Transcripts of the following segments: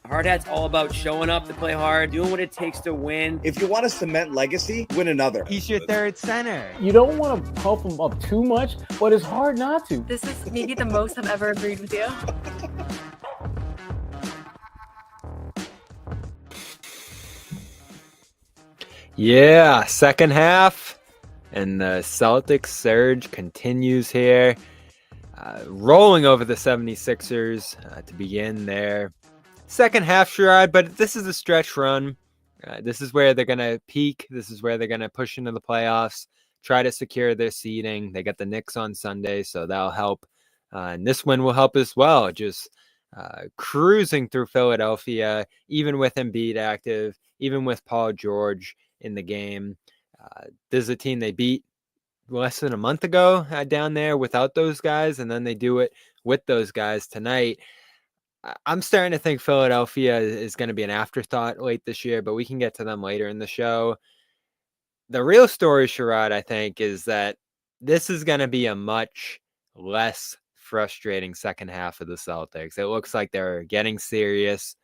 Hard Hat's all about showing up to play hard, doing what it takes to win. If you want to cement legacy, win another. He's your third center. You don't want to pump him up too much, but it's hard not to. This is maybe the most I've ever agreed with you. Yeah, second half, and the Celtics surge continues here. Rolling over the 76ers to begin their second half, Sherrod, but this is a stretch run. This is where they're going to peak. This is where they're going to push into the playoffs, try to secure their seeding. They got the Knicks on Sunday, so that'll help. And this win will help as well, just cruising through Philadelphia, even with Embiid active, even with Paul George in the game. This is a team they beat less than a month ago down there without those guys, and then they do it with those guys tonight. I'm starting to think Philadelphia is going to be an afterthought late this year, but we can get to them later in the show. The real story, Sherrod, I think, is that this is going to be a much less frustrating second half of the Celtics. It looks like they're getting serious,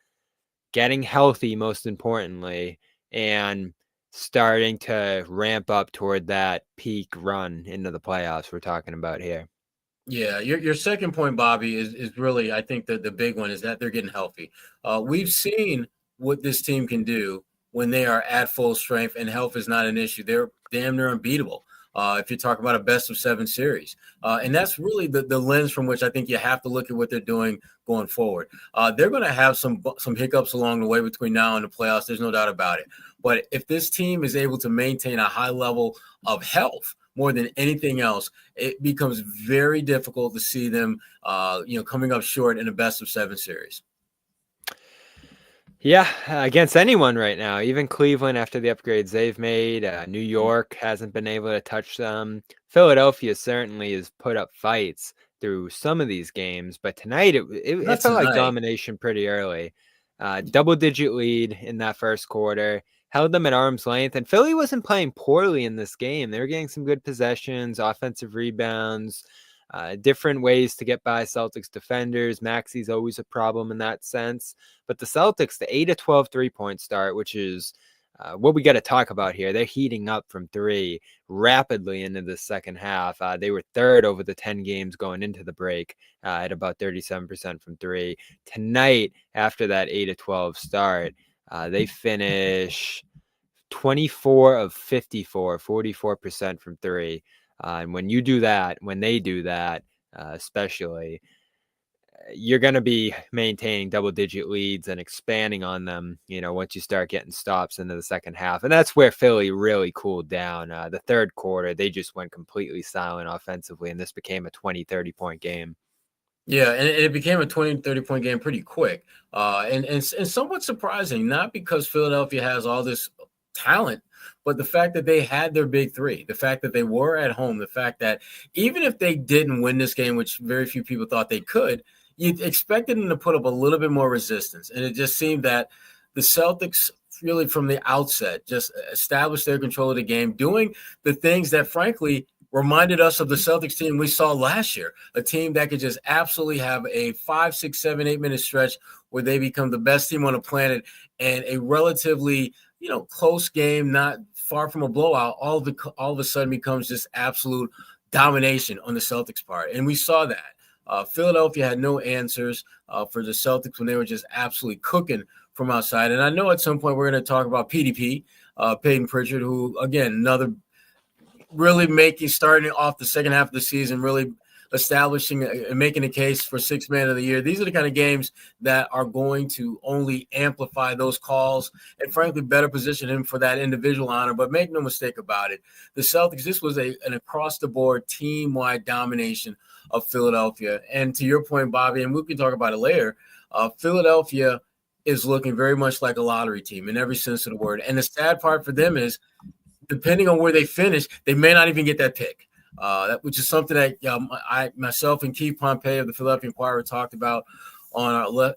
getting healthy, most importantly, and starting to ramp up toward that peak run into the playoffs we're talking about here. Yeah, your second point, Bobby, is really, I think that the big one is that they're getting healthy. We've seen what this team can do when they are at full strength and health is not an issue. They're damn near unbeatable. If you talk about a best of 7 series. And that's really the lens from which I think you have to look at what they're doing going forward. They're going to have some hiccups along the way between now and the playoffs. There's no doubt about it. But if this team is able to maintain a high level of health more than anything else, it becomes very difficult to see them, coming up short in a best of 7 series. Yeah, against anyone right now, even Cleveland after the upgrades they've made. New York hasn't been able to touch them. Philadelphia certainly has put up fights through some of these games, but tonight it felt like domination pretty early. Double-digit lead in that first quarter, held them at arm's length, and Philly wasn't playing poorly in this game. They were getting some good possessions, offensive rebounds, different ways to get by Celtics defenders. Maxi's always a problem in that sense. But the Celtics, the 8-12 3-point start, which is what we got to talk about here. They're heating up from 3 rapidly into the second half. They were third over the 10 games going into the break at about 37% from 3. Tonight, after that 8-12 start, they finish 24 of 54, 44% from 3. And when you do that, when they do that, especially, you're going to be maintaining double-digit leads and expanding on them, once you start getting stops into the second half. And that's where Philly really cooled down. The third quarter, they just went completely silent offensively, and this became a 20, 30-point game. Yeah, and it became a 20, 30-point game pretty quick. And somewhat surprising, not because Philadelphia has all this talent, but the fact that they had their big 3, the fact that they were at home, the fact that even if they didn't win this game, which very few people thought they could, you expected them to put up a little bit more resistance. And it just seemed that the Celtics really from the outset just established their control of the game, doing the things that, frankly, reminded us of the Celtics team we saw last year, a team that could just absolutely have a 5, 6, 7, 8-minute stretch where they become the best team on the planet, and a relatively close game, not far from a blowout, all of a sudden becomes just absolute domination on the Celtics part. And we saw that. Philadelphia had no answers for the Celtics when they were just absolutely cooking from outside. And I know at some point we're going to talk about PDP, Peyton Pritchard, who, again, another really starting off the second half of the season, really establishing and making a case for 6th man of the year. These are the kind of games that are going to only amplify those calls and, frankly, better position him for that individual honor. But make no mistake about it, the Celtics, this was an across-the-board, team-wide domination of Philadelphia. And to your point, Bobby, and we can talk about it later, Philadelphia is looking very much like a lottery team in every sense of the word. And the sad part for them is, depending on where they finish, they may not even get that pick. Which is something that myself and Keith Pompey of the Philadelphia Inquirer talked about on our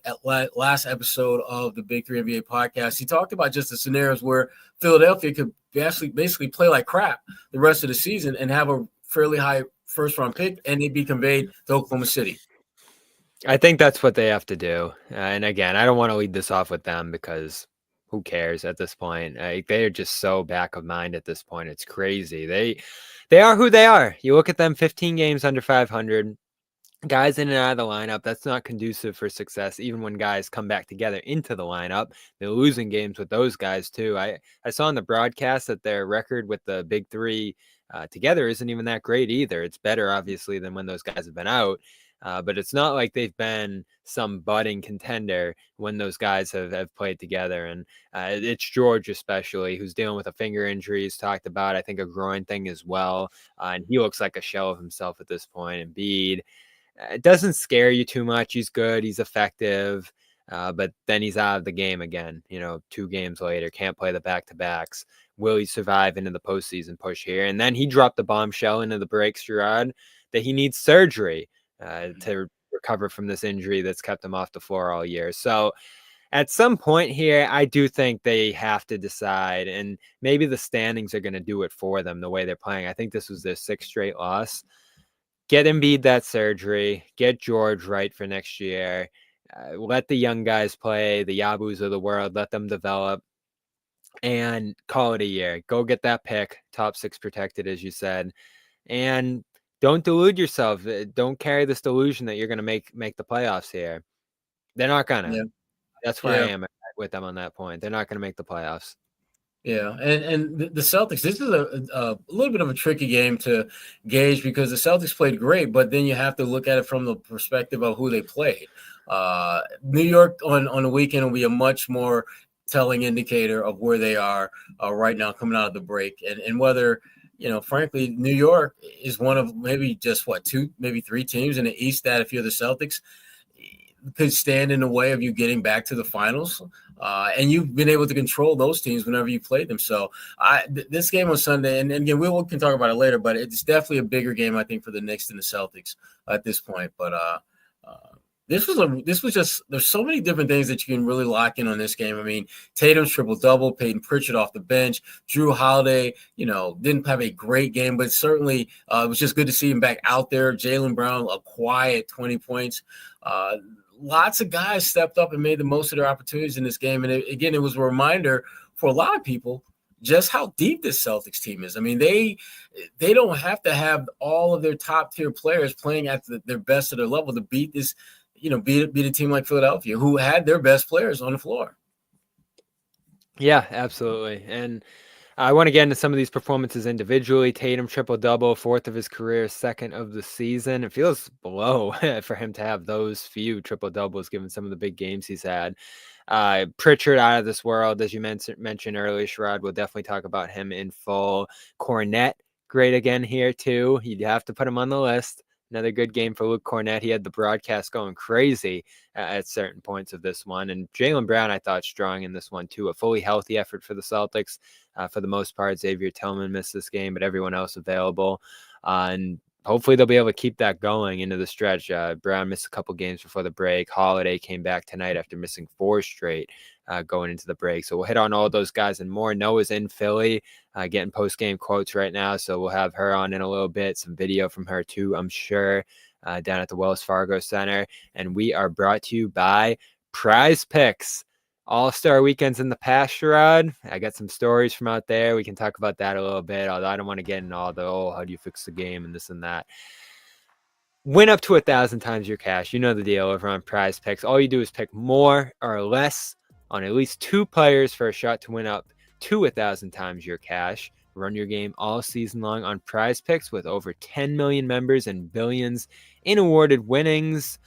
last episode of the Big 3 NBA podcast. He talked about just the scenarios where Philadelphia could basically play like crap the rest of the season and have a fairly high first-round pick, and they'd be conveyed to Oklahoma City. I think that's what they have to do. And again, I don't want to lead this off with them because who cares at this point? They're just so back of mind at this point. It's crazy. They are who they are. You look at them, 15 games under 500. Guys in and out of the lineup, that's not conducive for success. Even when guys come back together into the lineup, they're losing games with those guys too. I saw on the broadcast that their record with the big three together isn't even that great either. It's better, obviously, than when those guys have been out. But it's not like they've been some budding contender when those guys have played together. And it's George especially, who's dealing with a finger injury. He's talked about, I think, a groin thing as well. And he looks like a shell of himself at this point. Embiid, it doesn't scare you too much. He's good. He's effective. But then he's out of the game again, 2 games later, can't play the back-to-backs. Will he survive into the postseason push here? And then he dropped the bombshell into the break, Sherrod, that he needs surgery to recover from this injury that's kept him off the floor all year. So at some point here, I do think they have to decide, and maybe the standings are going to do it for them the way they're playing. I think this was their 6th straight loss. Get Embiid that surgery, get George right for next year, let the young guys play, the Yabus of the world, let them develop, and call it a year. Go get that pick, top 6 protected, as you said, and don't delude yourself. Don't carry this delusion that you're going to make the playoffs here. They're not going to. Yeah. That's where I am with them on that point. They're not going to make the playoffs. Yeah, and the Celtics, this is a little bit of a tricky game to gauge because the Celtics played great, but then you have to look at it from the perspective of who they played. New York on the weekend will be a much more telling indicator of where they are right now coming out of the break, and whether, frankly, New York is one of maybe just 2, maybe 3 teams in the East that if you're the Celtics could stand in the way of you getting back to the finals. And you've been able to control those teams whenever you played them. So this game on Sunday, and again, we can talk about it later, but it's definitely a bigger game, I think, for the Knicks than the Celtics at this point. But this was just, there's so many different things that you can really lock in on this game. I mean, Tatum's triple-double, Peyton Pritchard off the bench, Drew Holiday, didn't have a great game, but certainly it was just good to see him back out there. Jaylen Brown, a quiet 20 points. Lots of guys stepped up and made the most of their opportunities in this game. And it was a reminder for a lot of people just how deep this Celtics team is. I mean, they don't have to have all of their top tier players playing at their best of their level to beat this, beat a team like Philadelphia, who had their best players on the floor. Yeah, absolutely. And I want to get into some of these performances individually. Tatum triple-double, 4th of his career, 2nd of the season. It feels low for him to have those few triple-doubles given some of the big games he's had. Pritchard out of this world, as you mentioned earlier, Sherrod. We'll definitely talk about him in full. Cornette, great again here too. You'd have to put him on the list. Another good game for Luke Cornette. He had the broadcast going crazy at certain points of this one. And Jaylen Brown, I thought, strong in this one, too. A fully healthy effort for the Celtics. For the most part, Xavier Tillman missed this game, but everyone else available. And hopefully they'll be able to keep that going into the stretch. Brown missed a couple games before the break. Holiday came back tonight after missing 4 straight going into the break. So we'll hit on all those guys and more. Noah's in Philly getting post-game quotes right now, so we'll have her on in a little bit. Some video from her too, I'm sure, down at the Wells Fargo Center. And we are brought to you by Prize Picks. All-Star weekends in the past, Sherrod. I got some stories from out there. We can talk about that a little bit, although I don't want to get into all the, how do you fix the game and this and that. Win up to 1,000 times your cash. You know the deal over on Prize Picks. All you do is pick more or less on at least 2 players for a shot to win up to 1,000 times your cash. Run your game all season long on Prize Picks with over 10 million members and billions in awarded winnings.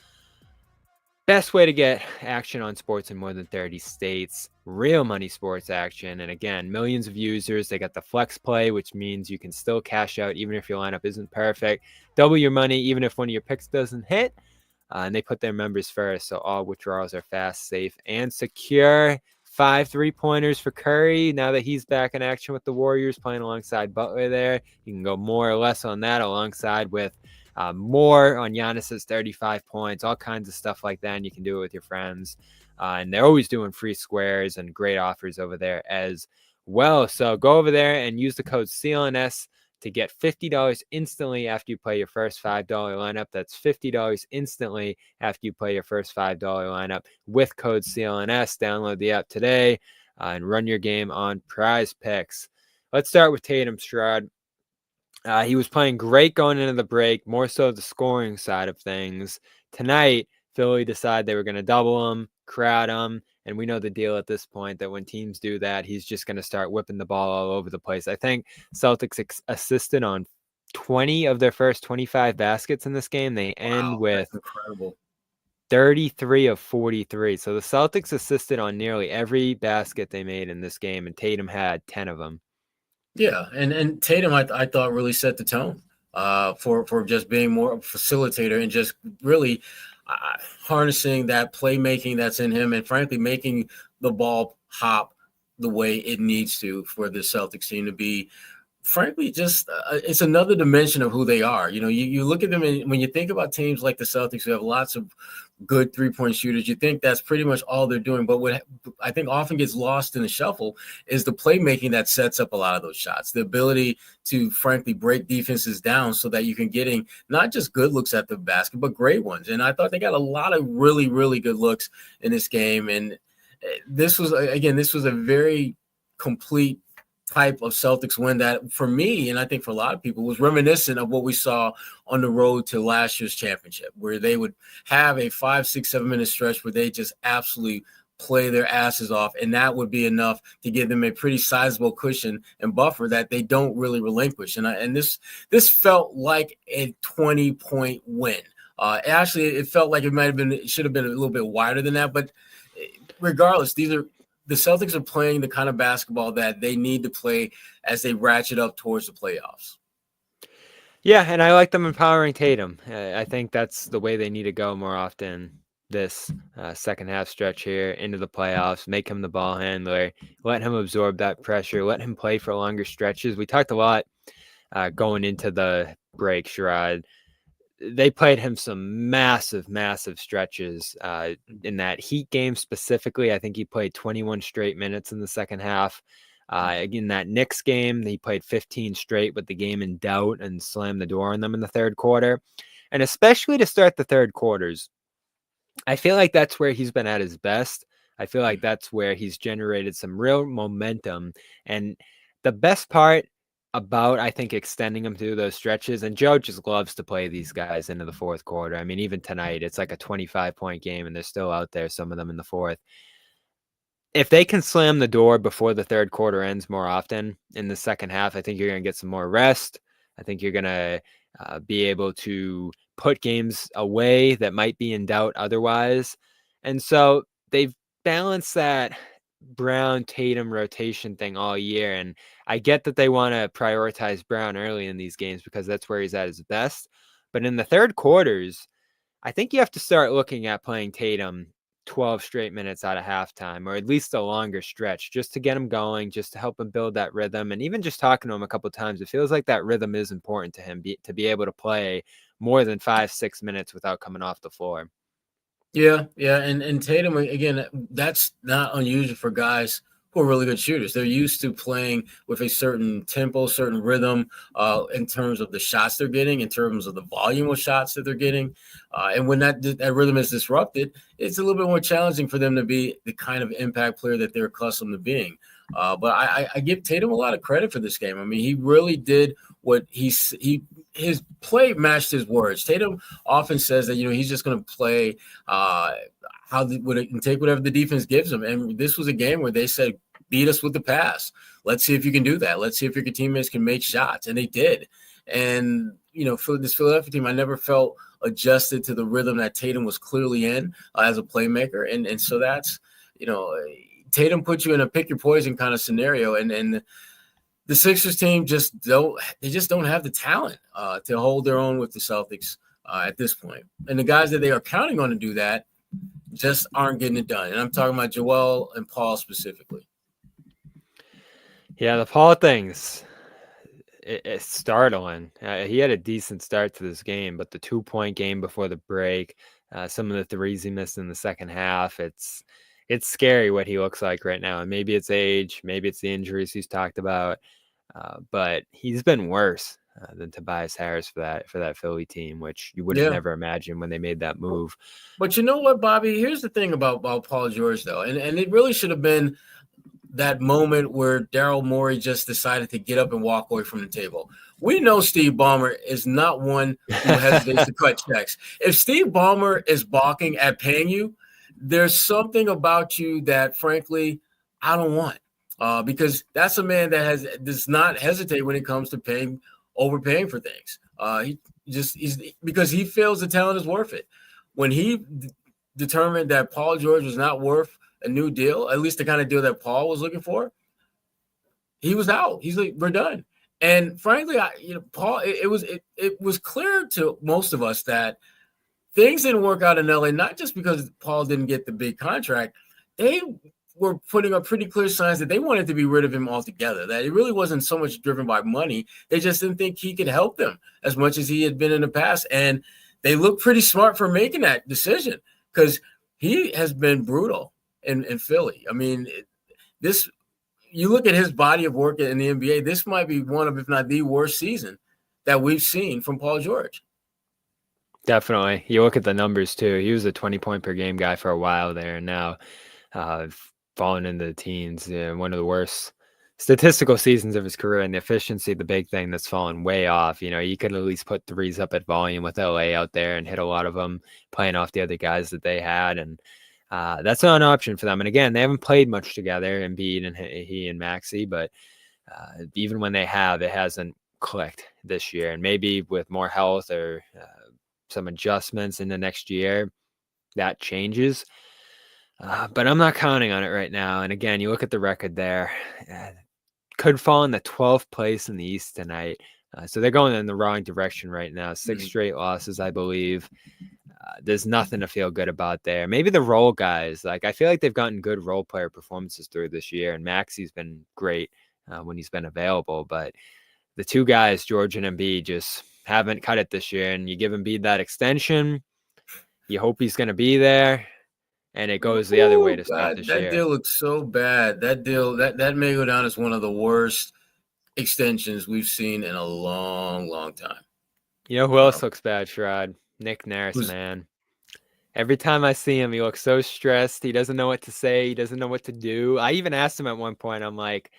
Best way to get action on sports in more than 30 states. Real money sports action. And again, millions of users. They got the flex play, which means you can still cash out even if your lineup isn't perfect. Double your money even if one of your picks doesn't hit. And they put their members first, so all withdrawals are fast, safe, and secure. 5 3-pointers for Curry. Now that he's back in action with the Warriors, playing alongside Butler there, you can go more or less on that alongside with more on Giannis's 35 points, all kinds of stuff like that, and you can do it with your friends. And they're always doing free squares and great offers over there as well. So go over there and use the code CLNS to get $50 instantly after you play your first $5 lineup. That's $50 instantly after you play your first $5 lineup with code CLNS. Download the app today and run your game on Prize Picks. Let's start with Tatum, Sherrod. He was playing great going into the break, more so the scoring side of things. Tonight, Philly decided they were going to double him, crowd him, and we know the deal at this point that when teams do that, he's just going to start whipping the ball all over the place. I think Celtics assisted on 20 of their first 25 baskets in this game. They end with incredible 33 of 43. So the Celtics assisted on nearly every basket they made in this game, and Tatum had 10 of them. Yeah, and Tatum, I thought really set the tone for just being more of a facilitator and just really harnessing that playmaking that's in him, and frankly making the ball hop the way it needs to for the Celtics team to be. Frankly, just it's another dimension of who they are. You look at them, and when you think about teams like the Celtics who have lots of good three-point shooters, you think that's pretty much all they're doing. But what I think often gets lost in the shuffle is the playmaking that sets up a lot of those shots, the ability to, frankly, break defenses down so that you can get in not just good looks at the basket, but great ones. And I thought they got a lot of really, really good looks in this game. And this was a very complete type of Celtics win that for me, and I think for a lot of people, was reminiscent of what we saw on the road to last year's championship, where they would have a 5, 6, 7 minute stretch where they just absolutely play their asses off. And that would be enough to give them a pretty sizable cushion and buffer that they don't really relinquish. And this felt like a 20-point win. Actually, it felt like it should have been a little bit wider than that. But regardless, the Celtics are playing the kind of basketball that they need to play as they ratchet up towards the playoffs. Yeah, and I like them empowering Tatum. I think that's the way they need to go more often this second half stretch here into the playoffs. Make him the ball handler. Let him absorb that pressure. Let him play for longer stretches. We talked a lot going into the break, Sherrod. They played him some massive, massive stretches in that Heat game specifically. I think he played 21 straight minutes in the second half. In that Knicks game, he played 15 straight with the game in doubt and slammed the door on them in the third quarter. And especially to start the third quarters, I feel like that's where he's been at his best. I feel like that's where he's generated some real momentum. And the best part about, I think, extending them through those stretches, and Joe just loves to play these guys into the fourth quarter. I mean, even tonight, it's like a 25-point game, and they're still out there, some of them in the fourth. If they can slam the door before the third quarter ends more often in the second half, I think you're going to get some more rest. I think you're going to be able to put games away that might be in doubt otherwise. And so they've balanced that Brown Tatum rotation thing all year, and I get that they want to prioritize Brown early in these games because that's where he's at his best, but in the third quarters, I think you have to start looking at playing Tatum 12 straight minutes out of halftime, or at least a longer stretch, just to get him going, just to help him build that rhythm. And even just talking to him a couple of times, it feels like that rhythm is important to him to be able to play more than 5-6 minutes without coming off the floor. Yeah, and Tatum, again, that's not unusual for guys who are really good shooters. They're used to playing with a certain tempo, certain rhythm in terms of the shots they're getting, in terms of the volume of shots that they're getting. And when that rhythm is disrupted, it's a little bit more challenging for them to be the kind of impact player that they're accustomed to being. But I give Tatum a lot of credit for this game. I mean, he really did what his play matched his words. Tatum often says that, he's just going to play and take whatever the defense gives him. And this was a game where they said, beat us with the pass. Let's see if you can do that. Let's see if your teammates can make shots. And they did. And, for this Philadelphia team, I never felt adjusted to the rhythm that Tatum was clearly in as a playmaker. And so that's, Tatum puts you in a pick your poison kind of scenario. And the Sixers team just don't have the talent to hold their own with the Celtics at this point. And the guys that they are counting on to do that just aren't getting it done. And I'm talking about Joel and Paul specifically. Yeah, the Paul things, it's startling. He had a decent start to this game, but the 2-point game before the break, some of the threes he missed in the second half, it's scary what he looks like right now. And maybe it's age, maybe it's the injuries he's talked about. But he's been worse than Tobias Harris for that Philly team, which you would have never imagined when they made that move. But you know what, Bobby? Here's the thing about Paul George, though, and it really should have been that moment where Daryl Morey just decided to get up and walk away from the table. We know Steve Ballmer is not one who hesitates to cut checks. If Steve Ballmer is balking at paying you, there's something about you that, frankly, I don't want. Because that's a man that does not hesitate when it comes to overpaying for things. Because he feels the talent is worth it. When he determined that Paul George was not worth a new deal, at least the kind of deal that Paul was looking for, he was out. He's like, we're done. And frankly, Paul, it was clear to most of us that things didn't work out in LA, not just because Paul didn't get the big contract. They were putting up pretty clear signs that they wanted to be rid of him altogether, that it really wasn't so much driven by money. They just didn't think he could help them as much as he had been in the past. And they look pretty smart for making that decision because he has been brutal in Philly. I mean, you look at his body of work in the NBA, this might be one of, if not the worst season that we've seen from Paul George. Definitely. You look at the numbers too. He was a 20-point per game guy for a while there, and now fallen into the teens. One of the worst statistical seasons of his career, and the efficiency, the big thing that's fallen way off. You could at least put threes up at volume with LA out there and hit a lot of them, playing off the other guys that they had, and that's not an option for them. And again, they haven't played much together, Embiid and he and Maxey, but even when they have, it hasn't clicked this year. And maybe with more health or some adjustments in the next year, that changes. But I'm not counting on it right now. And again, you look at the record there, could fall in the 12th place in the East tonight. So they're going in the wrong direction right now. 6 straight losses, I believe. There's nothing to feel good about there. Maybe the role guys. Like, I feel like they've gotten good role player performances through this year, and Maxey's been great when he's been available. But the two guys, George and Embiid, just haven't cut it this year. And you give Embiid that extension, you hope he's going to be there, and it goes the other way to start this year. That deal looks so bad. That deal that may go down as one of the worst extensions we've seen in a long, long time. You know who else looks bad, Sherrod? Nick Nurse, man. Every time I see him, he looks so stressed. He doesn't know what to say. He doesn't know what to do. I even asked him at one point, I'm like,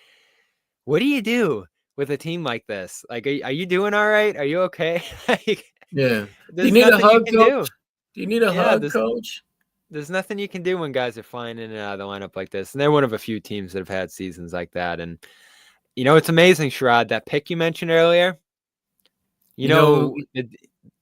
what do you do with a team like this? Like, are you doing all right? Are you okay? Yeah. Do you need a hug, coach? Do you need a hug, coach? There's nothing you can do when guys are flying in and out of the lineup like this. And they're one of a few teams that have had seasons like that. And, it's amazing, Sherrod, that pick you mentioned earlier.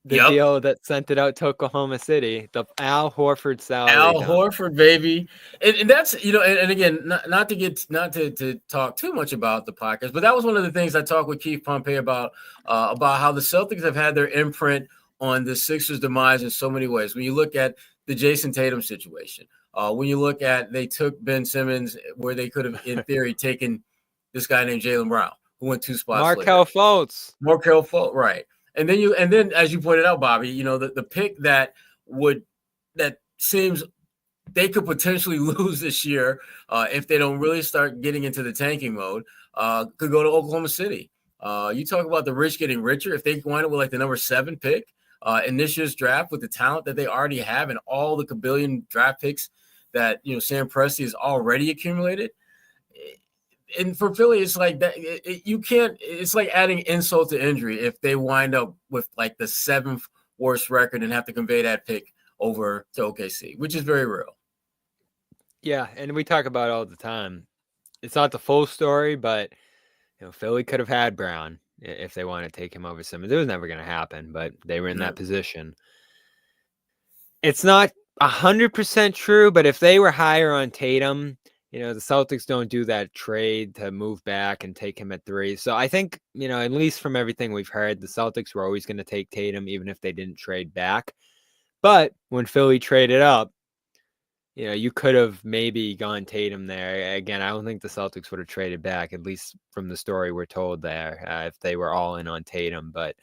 The deal that sent it out to Oklahoma City, the Al Horford salary. Horford, baby. And that's, and again, not to talk too much about the podcast, but that was one of the things I talked with Keith Pompey about how the Celtics have had their imprint on the Sixers' demise in so many ways. When you look at the Jason Tatum situation, when you look at they took Ben Simmons where they could have, in theory, taken this guy named Jaylen Brown, who went 2 spots Markelle Fultz, right. And then as you pointed out, Bobby, the pick that seems they could potentially lose this year if they don't really start getting into the tanking mode could go to Oklahoma City. You talk about the rich getting richer. If they wind up with like the number 7 pick in this year's draft with the talent that they already have and all the kabillion draft picks that Sam Presti has already accumulated. And for Philly, it's like that. You can't. It's like adding insult to injury if they wind up with like the 7th worst record and have to convey that pick over to OKC, which is very real. Yeah, and we talk about it all the time. It's not the full story, but Philly could have had Brown if they wanted to take him over Simmons. It was never going to happen, but they were in that position. It's not 100% true, but if they were higher on Tatum, the Celtics don't do that trade to move back and take him at 3. So I think, at least from everything we've heard, the Celtics were always going to take Tatum, even if they didn't trade back. But when Philly traded up, you could have maybe gone Tatum there. Again, I don't think the Celtics would have traded back, at least from the story we're told there, if they were all in on Tatum. But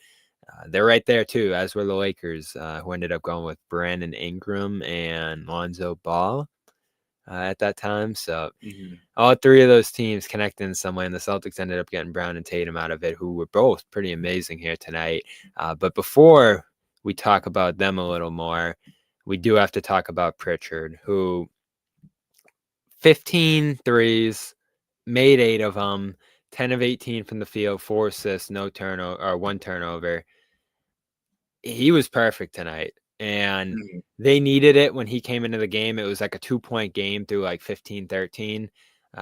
they're right there, too, as were the Lakers, who ended up going with Brandon Ingram and Lonzo Ball. at that time. So Mm-hmm. all three of those teams connected in some way, and the Celtics ended up getting Brown and Tatum out of it, who were both pretty amazing here tonight. But before we talk about them a little more, we do have to talk about Pritchard, who 15 threes, made 8 of them, 10 of 18 from the field, 4 assists, no turnover, or 1 turnover. He was perfect tonight, and they needed it when he came into the game. It was like a 2-point game through like 15-13.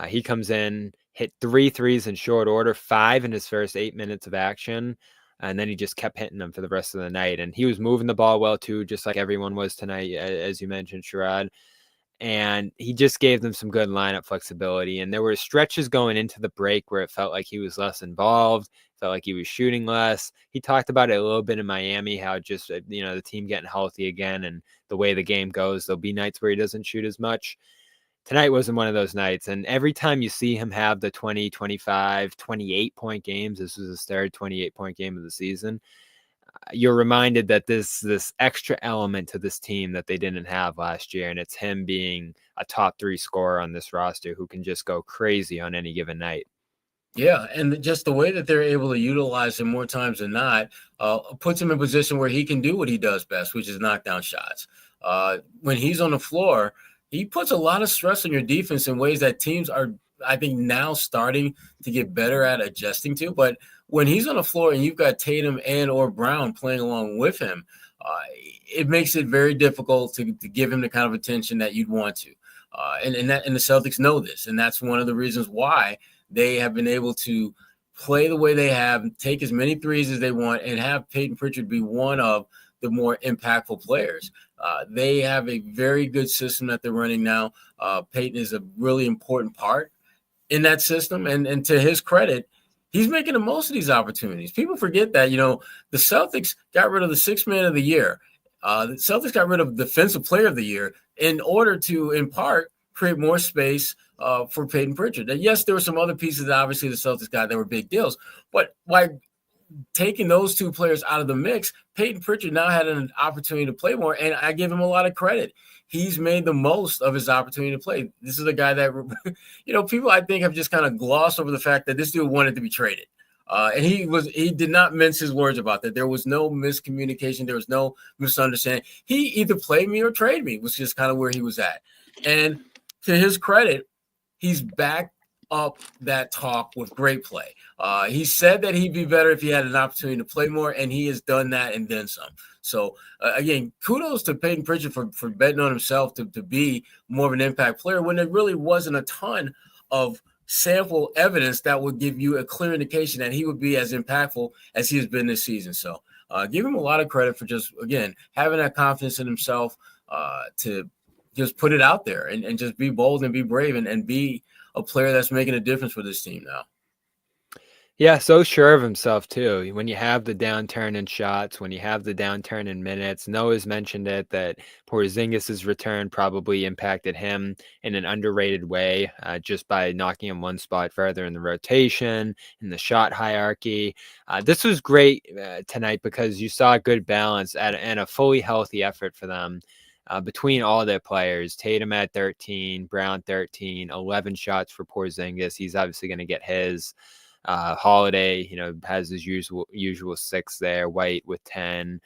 He comes in, hit 3 threes in short order, 5 in his first 8 minutes of action, and then he just kept hitting them for the rest of the night. And he was moving the ball well too, just like everyone was tonight, as you mentioned, Sherrod. And he just gave them some good lineup flexibility. And there were stretches going into the break where it felt like he was less involved, felt like he was shooting less. He talked about it a little bit in Miami, how just, the team getting healthy again and the way the game goes, there'll be nights where he doesn't shoot as much. Tonight wasn't one of those nights. And every time you see him have the 20, 25, 28-point games, this was his third 28-point game of the season, you're reminded that this extra element to this team that they didn't have last year, and it's him being a top 3 scorer on this roster who can just go crazy on any given night. Yeah, and just the way that they're able to utilize him more times than not puts him in a position where he can do what he does best, which is knock down shots. When he's on the floor, he puts a lot of stress on your defense in ways that teams are, I think, now starting to get better at adjusting to. But when he's on the floor and you've got Tatum and or Brown playing along with him, it makes it very difficult to give him the kind of attention that you'd want to. And the Celtics know this, and that's one of the reasons why they have been able to play the way they have, take as many threes as they want, and have Peyton Pritchard be one of the more impactful players. They have a very good system that they're running now. Peyton is a really important part in that system, and to his credit, he's making the most of these opportunities. People forget that, the Celtics got rid of the 6th man of the year. The Celtics got rid of defensive player of the year in order to, in part, create more space for Peyton Pritchard. And yes, there were some other pieces that obviously the Celtics got that were big deals, but by taking those 2 players out of the mix, Peyton Pritchard now had an opportunity to play more, and I give him a lot of credit. He's made the most of his opportunity to play. This is a guy that, people I think have just kind of glossed over the fact that this dude wanted to be traded. And he did not mince his words about that. There was no miscommunication. There was no misunderstanding. He either played me or trade me, was just kind of where he was at. And to his credit, he's backed up that talk with great play. He said that he'd be better if he had an opportunity to play more, and he has done that and then some. So, again, kudos to Peyton Pritchard for betting on himself to be more of an impact player when there really wasn't a ton of sample evidence that would give you a clear indication that he would be as impactful as he has been this season. So give him a lot of credit for just, again, having that confidence in himself to just put it out there and just be bold and be brave and be a player that's making a difference for this team now. Yeah, so sure of himself too. When you have the downturn in shots, when you have the downturn in minutes, Noah's mentioned it that Porzingis' return probably impacted him in an underrated way, just by knocking him one spot further in the rotation, in the shot hierarchy. This was great tonight because you saw a good balance and a fully healthy effort for them. Between all their players, Tatum at 13, Brown 13, 11 shots for Porzingis. He's obviously going to get his. Holiday, has his usual 6 there. White with 10.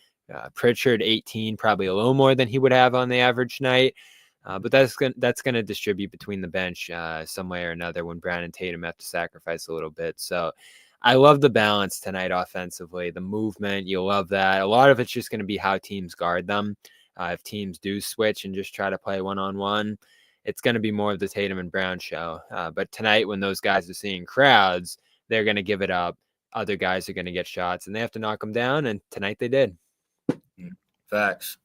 Pritchard 18, probably a little more than he would have on the average night. But that's going to distribute between the bench some way or another when Brown and Tatum have to sacrifice a little bit. So I love the balance tonight offensively. The movement, you love that. A lot of it's just going to be how teams guard them. If teams do switch and just try to play one-on-one, it's going to be more of the Tatum and Brown show. But tonight, when those guys are seeing crowds, they're going to give it up. Other guys are going to get shots, and they have to knock them down, and tonight they did. Facts.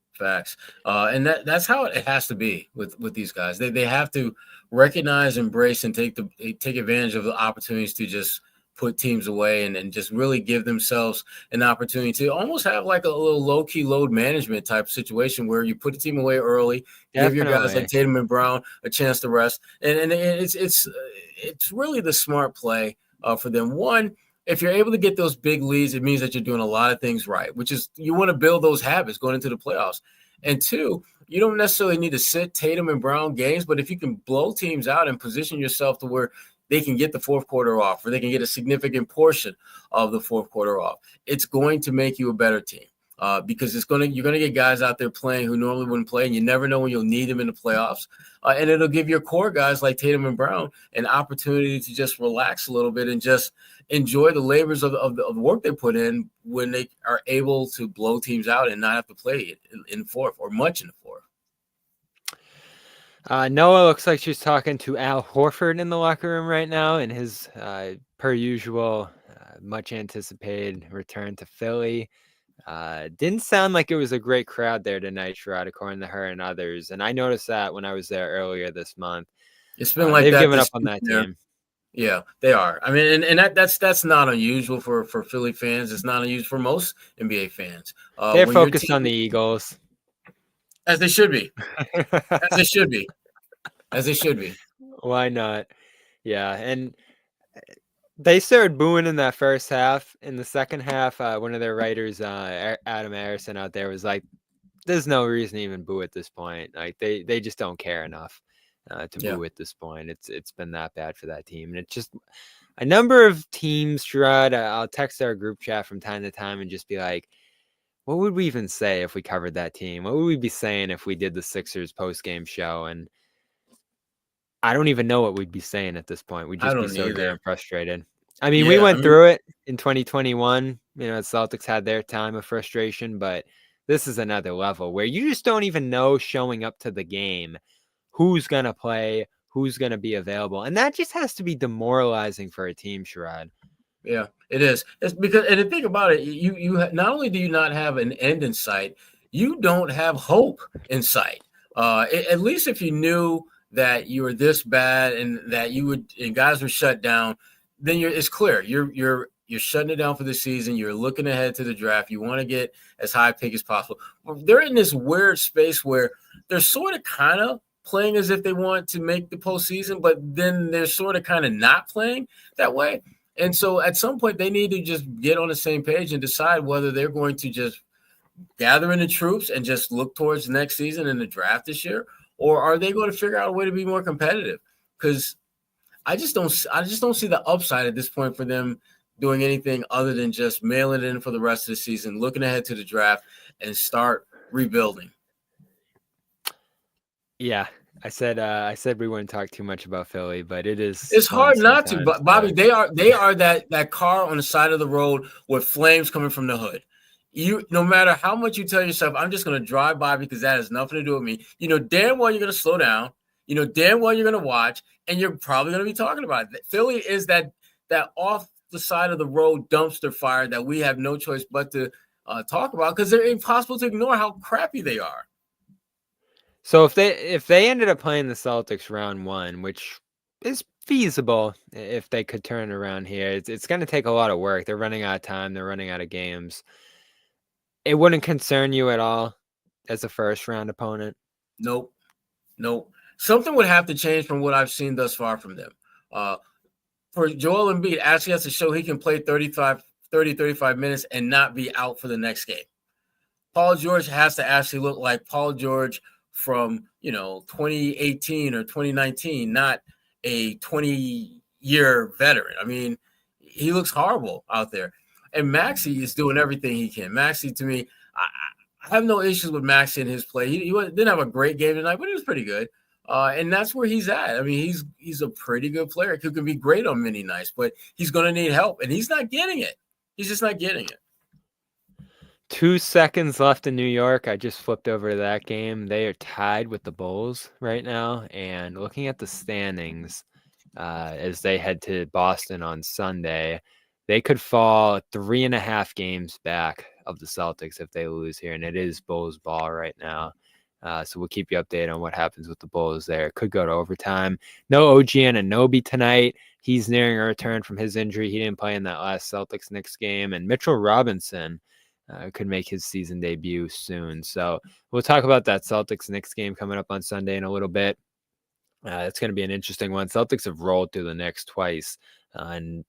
And that's how it has to be with these guys. They have to recognize, embrace, and take advantage of the opportunities to just put teams away and just really give themselves an opportunity to almost have like a little low-key load management type situation where you put the team away early, give your guys like Tatum and Brown a chance to rest. And it's really the smart play for them. One, if you're able to get those big leads, it means that you're doing a lot of things right, which is you want to build those habits going into the playoffs. And 2, You don't necessarily need to sit Tatum and Brown games, but if you can blow teams out and position yourself to where they can get the fourth quarter off, or they can get a significant portion of the fourth quarter off, it's going to make you a better team. Because you're gonna get guys out there playing who normally wouldn't play, and you never know when you'll need them in the playoffs. And it'll give your core guys like Tatum and Brown an opportunity to just relax a little bit and just enjoy the labors of the work they put in when they are able to blow teams out and not have to play in the fourth or much in the fourth. Noah looks like she's talking to Al Horford in the locker room right now in his, per usual, much anticipated return to Philly. Didn't sound like it was a great crowd there tonight, Sherrod, according to her and others. And I noticed that when I was there earlier this month. It's been like they've that. They've given up on that team. Yeah, they are. I mean, and that's not unusual for Philly fans. It's not unusual for most NBA fans. They're focused on the Eagles. As they should be. As they should be. As they should be. Why not? Yeah, and they started booing in that first half. In the second half, one of their writers, Adam Harrison out there, was like, there's no reason to even boo at this point. Like, they just don't care enough to boo at this point. It's been that bad for that team. And it's just a number of teams, Sherrod, I'll text our group chat from time to time and just be like, what would we even say if we covered that team? What would we be saying if we did the Sixers post-game show? And I don't even know what we'd be saying at this point. We'd just be so damn frustrated. I mean, we went through it in 2021. You know, the Celtics had their time of frustration, but this is another level where you just don't even know showing up to the game who's going to play, who's going to be available. And that just has to be demoralizing for a team, Sherrod. Yeah, it is. It's because, and the thing about it, you not only do you not have an end in sight, you don't have hope in sight. At least if you knew that you were this bad and that and guys were shut down, then it's clear you're shutting it down for the season. You're looking ahead to the draft. You want to get as high a pick as possible. They're in this weird space where they're sort of kind of playing as if they want to make the postseason, but then they're sort of kind of not playing that way. And so at some point they need to just get on the same page and decide whether they're going to just gather in the troops and just look towards the next season in the draft this year, or are they going to figure out a way to be more competitive? Because I just don't see the upside at this point for them doing anything other than just mailing it in for the rest of the season, looking ahead to the draft, and start rebuilding. Yeah, I said we wouldn't talk too much about Philly, but it's hard not to. But Bobby, they are that car on the side of the road with flames coming from the hood. No matter how much you tell yourself, I'm just going to drive by because that has nothing to do with me. You know damn well you're going to slow down. You know damn well you're going to watch, and you're probably going to be talking about it. Philly is that off the side of the road dumpster fire that we have no choice but to talk about because they're impossible to ignore how crappy they are. So if they ended up playing the Celtics round one, which is feasible if they could turn around here, it's going to take a lot of work. They're running out of time. They're running out of games. It wouldn't concern you at all as a first round opponent? Nope. Something would have to change from what I've seen thus far from them. For Joel Embiid, actually has to show he can play 35 minutes and not be out for the next game. Paul George has to actually look like Paul George from 2018 or 2019, not a 20-year veteran. I mean, he looks horrible out there. And Maxey is doing everything he can. Maxey, to me, I have no issues with Maxey in his play. He didn't have a great game tonight, but he was pretty good. And that's where he's at. I mean, he's a pretty good player who can be great on many nights, but he's going to need help, and he's not getting it. He's just not getting it. 2 seconds left in New York. I just flipped over to that game. They are tied with the Bulls right now. And looking at the standings as they head to Boston on Sunday, they could fall 3.5 games back of the Celtics if they lose here. And it is Bulls ball right now. So we'll keep you updated on what happens with the Bulls there. It could go to overtime. No OG Anunoby tonight. He's nearing a return from his injury. He didn't play in that last Celtics-Knicks game. And Mitchell Robinson could make his season debut soon. So we'll talk about that Celtics-Knicks game coming up on Sunday in a little bit. It's going to be an interesting one. Celtics have rolled through the Knicks twice in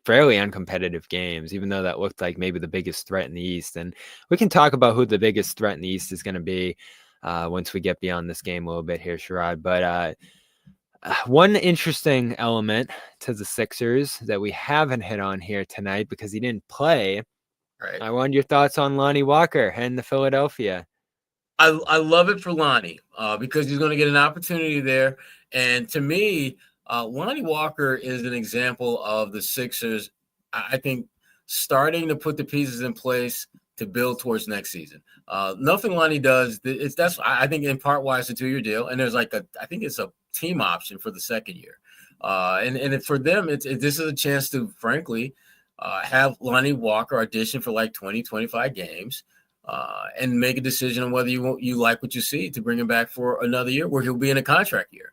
fairly uncompetitive games, even though that looked like maybe the biggest threat in the East. And we can talk about who the biggest threat in the East is going to be. once we get beyond this game a little bit here, Sherrod. But one interesting element to the Sixers that we haven't hit on here tonight because he didn't play. Right. I wanted your thoughts on Lonnie Walker heading to Philadelphia. I love it for Lonnie because he's going to get an opportunity there. And to me, Lonnie Walker is an example of the Sixers, I think, starting to put the pieces in place to build towards next season. Nothing Lonnie does, I think in part why it's a 2-year deal. And there's I think it's a team option for the second year. And for them, this is a chance to, frankly, have Lonnie Walker audition for 20, 25 games. And make a decision on whether you like what you see to bring him back for another year where he'll be in a contract year.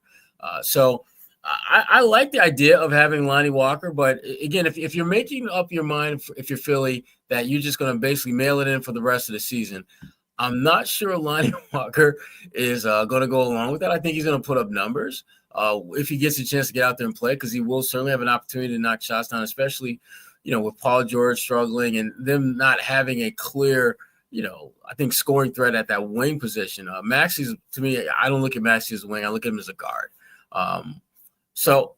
So I like the idea of having Lonnie Walker, but again, if you're making up your mind, if you're Philly, that you're just going to basically mail it in for the rest of the season, I'm not sure Lonnie Walker is going to go along with that. I think he's going to put up numbers if he gets a chance to get out there and play, because he will certainly have an opportunity to knock shots down, especially, with Paul George struggling and them not having a clear I think scoring threat at that wing position. Maxey's, to me, I don't look at Maxey as a wing. I look at him as a guard. So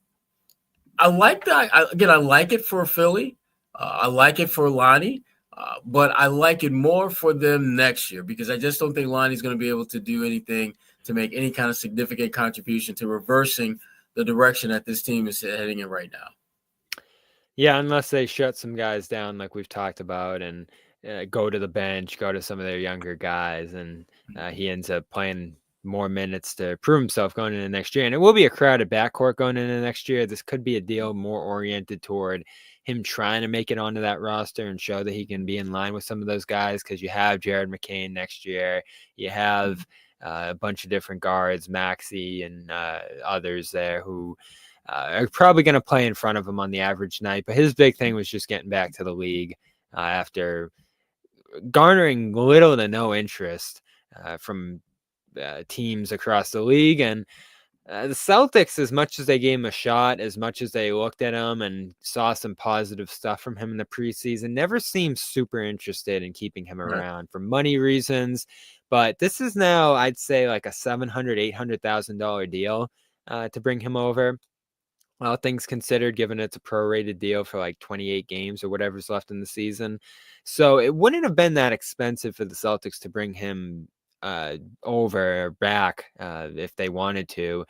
I like that. I like it for Philly. I like it for Lonnie, but I like it more for them next year because I just don't think Lonnie's going to be able to do anything to make any kind of significant contribution to reversing the direction that this team is heading in right now. Yeah, unless they shut some guys down like we've talked about and go to the bench, go to some of their younger guys, and he ends up playing more minutes to prove himself going into next year. And it will be a crowded backcourt going into next year. This could be a deal more oriented toward him trying to make it onto that roster and show that he can be in line with some of those guys, because you have Jared McCain next year. You have a bunch of different guards, Maxey and others there who are probably going to play in front of him on the average night. But his big thing was just getting back to the league after garnering little to no interest from teams across the league. And the Celtics, as much as they gave him a shot, as much as they looked at him and saw some positive stuff from him in the preseason, never seemed super interested in keeping him around for money reasons. But this is now, I'd say, like a $700,000, $800,000 deal to bring him over. All things considered, given it's a prorated deal for 28 games or whatever's left in the season. So it wouldn't have been that expensive for the Celtics to bring him over or back if they wanted to.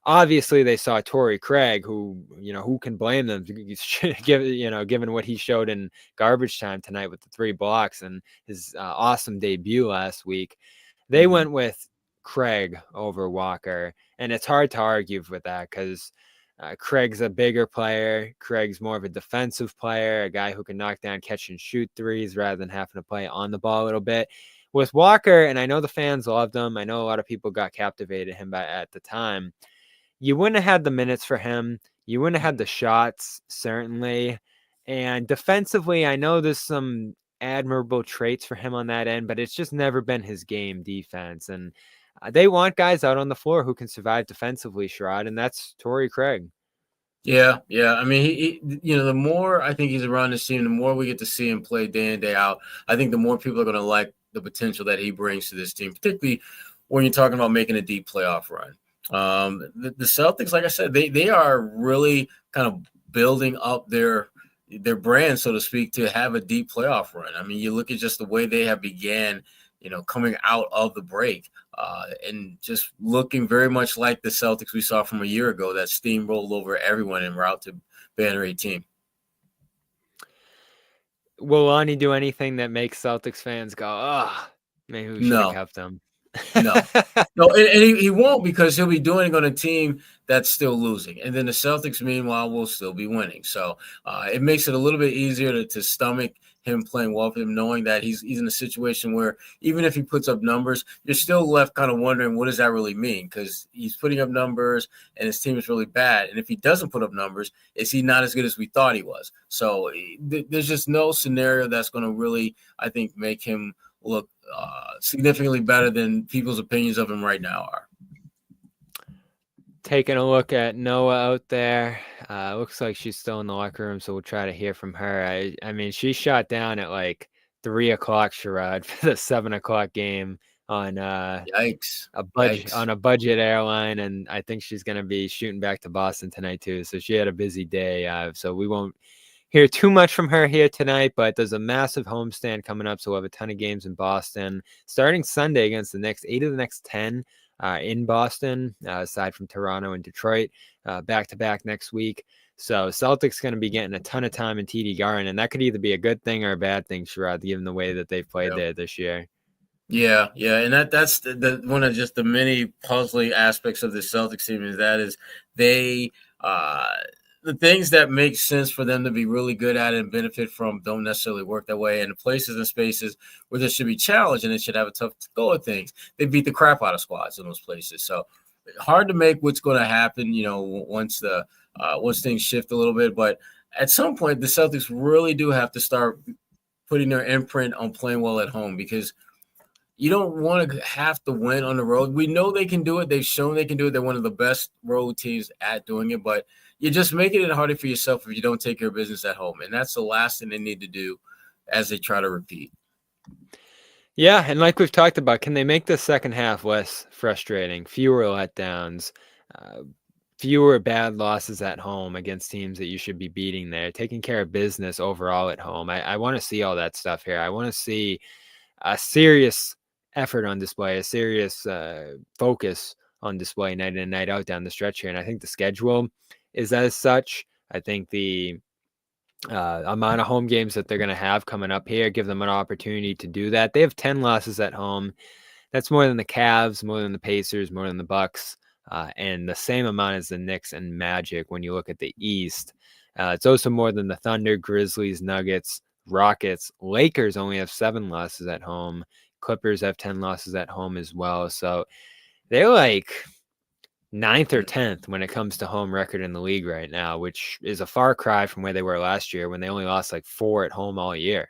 Obviously, they saw Torrey Craig, who can blame them, given what he showed in garbage time tonight with the 3 blocks and his awesome debut last week. They went with Craig over Walker, and it's hard to argue with that because Craig's a bigger player. Craig's more of a defensive player, a guy who can knock down, catch and shoot threes rather than having to play on the ball a little bit. With Walker, and I know the fans loved him. I know a lot of people got captivated him at the time. You wouldn't have had the minutes for him. You wouldn't have had the shots, certainly. And defensively, I know there's some admirable traits for him on that end, but it's just never been his game, defense. And they want guys out on the floor who can survive defensively, Sherrod, and that's Torrey Craig. Yeah. I mean, he the more I think he's around this team, the more we get to see him play day in, day out. I think the more people are going to like the potential that he brings to this team, particularly when you're talking about making a deep playoff run. The Celtics, like I said, they are really kind of building up their brand, so to speak, to have a deep playoff run. I mean, you look at just the way they have began, coming out of the break and just looking very much like the Celtics we saw from a year ago that steamrolled over everyone en route to Banner 18. Will Lonnie do anything that makes Celtics fans go, oh, maybe we should have kept him? No, and he won't, because he'll be doing it on a team that's still losing. And then the Celtics, meanwhile, will still be winning. So it makes it a little bit easier to stomach him playing well for him, knowing that he's in a situation where even if he puts up numbers, you're still left kind of wondering, what does that really mean? Because he's putting up numbers and his team is really bad. And if he doesn't put up numbers, is he not as good as we thought he was? So there's just no scenario that's going to really, I think, make him look significantly better than people's opinions of him right now are. Taking a look at Noah out there. Looks like she's still in the locker room, so we'll try to hear from her. I mean, she shot down at 3 o'clock, Sherrod, for the 7 o'clock game on Yikes. a budget Yikes. on a budget airline, and I think she's going to be shooting back to Boston tonight too. So she had a busy day. So we won't hear too much from her here tonight, but there's a massive homestand coming up, so we'll have a ton of games in Boston starting Sunday against the next 8 of the next 10 in Boston, aside from Toronto and Detroit, back to back next week. So Celtics going to be getting a ton of time in TD Garden, and that could either be a good thing or a bad thing, Sherrod, given the way that they've played there this year. Yeah, and that's the one of just the many puzzling aspects of the Celtics team is they the things that make sense for them to be really good at and benefit from don't necessarily work that way. And the places and spaces where there should be challenged and it should have a tough go at things, they beat the crap out of squads in those places. So hard to make what's going to happen, once things shift a little bit. But at some point, the Celtics really do have to start putting their imprint on playing well at home, because you don't want to have to win on the road. We know they can do it. They've shown they can do it. They're one of the best road teams at doing it, but you're just making it harder for yourself if you don't take care of business at home. And that's the last thing they need to do as they try to repeat. Yeah, and like we've talked about, can they make the second half less frustrating, fewer letdowns, fewer bad losses at home against teams that you should be beating there, taking care of business overall at home? I want to see all that stuff here. I want to see a serious effort on display, a serious focus on display night in and night out down the stretch here. And I think the schedule is as such. I think the amount of home games that they're going to have coming up here give them an opportunity to do that. They have 10 losses at home. That's more than the Cavs, more than the Pacers, more than the Bucks, and the same amount as the Knicks and Magic when you look at the East. It's also more than the Thunder, Grizzlies, Nuggets, Rockets. Lakers only have 7 losses at home. Clippers have 10 losses at home as well. So they're like 9th or 10th when it comes to home record in the league right now, which is a far cry from where they were last year when they only lost like 4 at home all year.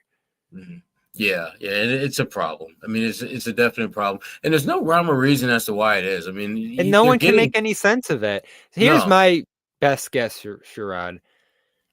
Mm-hmm. Yeah, and it's a problem. I mean, it's a definite problem, and there's no rhyme or reason as to why it is. I mean, and no one can make any sense of it. Here's my best guess, Sherrod.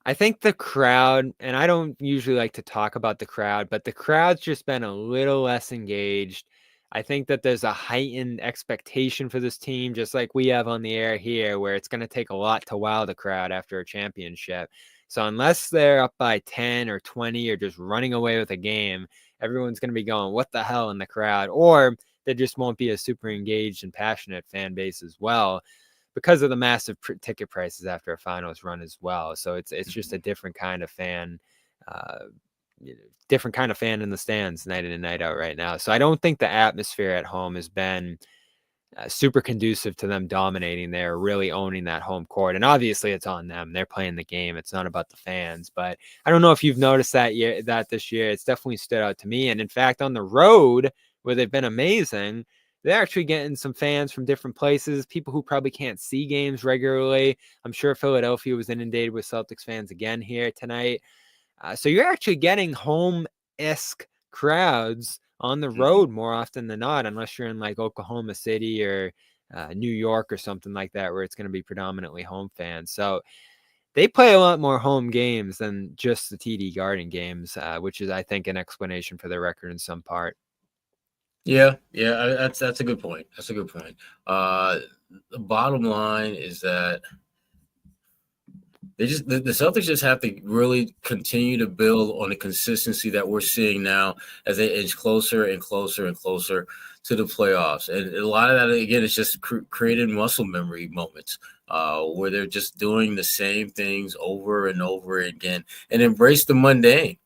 I think the crowd, and I don't usually like to talk about the crowd, but the crowd's just been a little less engaged. I think that there's a heightened expectation for this team, just like we have on the air here, where it's going to take a lot to wow the crowd after a championship. So unless they're up by 10 or 20 or just running away with a game, everyone's going to be going, what the hell in the crowd? Or there just won't be a super engaged and passionate fan base as well, because of the massive ticket prices after a finals run as well. So it's just a different kind of fan, in the stands night in and night out right now. So I don't think the atmosphere at home has been super conducive to them dominating there, really owning that home court. And obviously it's on them. They're playing the game. It's not about the fans. But I don't know if you've noticed that this year. It's definitely stood out to me. And in fact, on the road where they've been amazing, they're actually getting some fans from different places, people who probably can't see games regularly. I'm sure Philadelphia was inundated with Celtics fans again here tonight. So you're actually getting home-esque crowds on the road more often than not, unless you're in like Oklahoma City or New York or something like that, where it's going to be predominantly home fans. So they play a lot more home games than just the TD Garden games, which is, I think, an explanation for their record in some part. Yeah, that's a good point. That's a good point. The bottom line is that the Celtics just have to really continue to build on the consistency that we're seeing now as they inch closer and closer and closer to the playoffs. And a lot of that, again, is just created muscle memory moments where they're just doing the same things over and over again and embrace the mundane.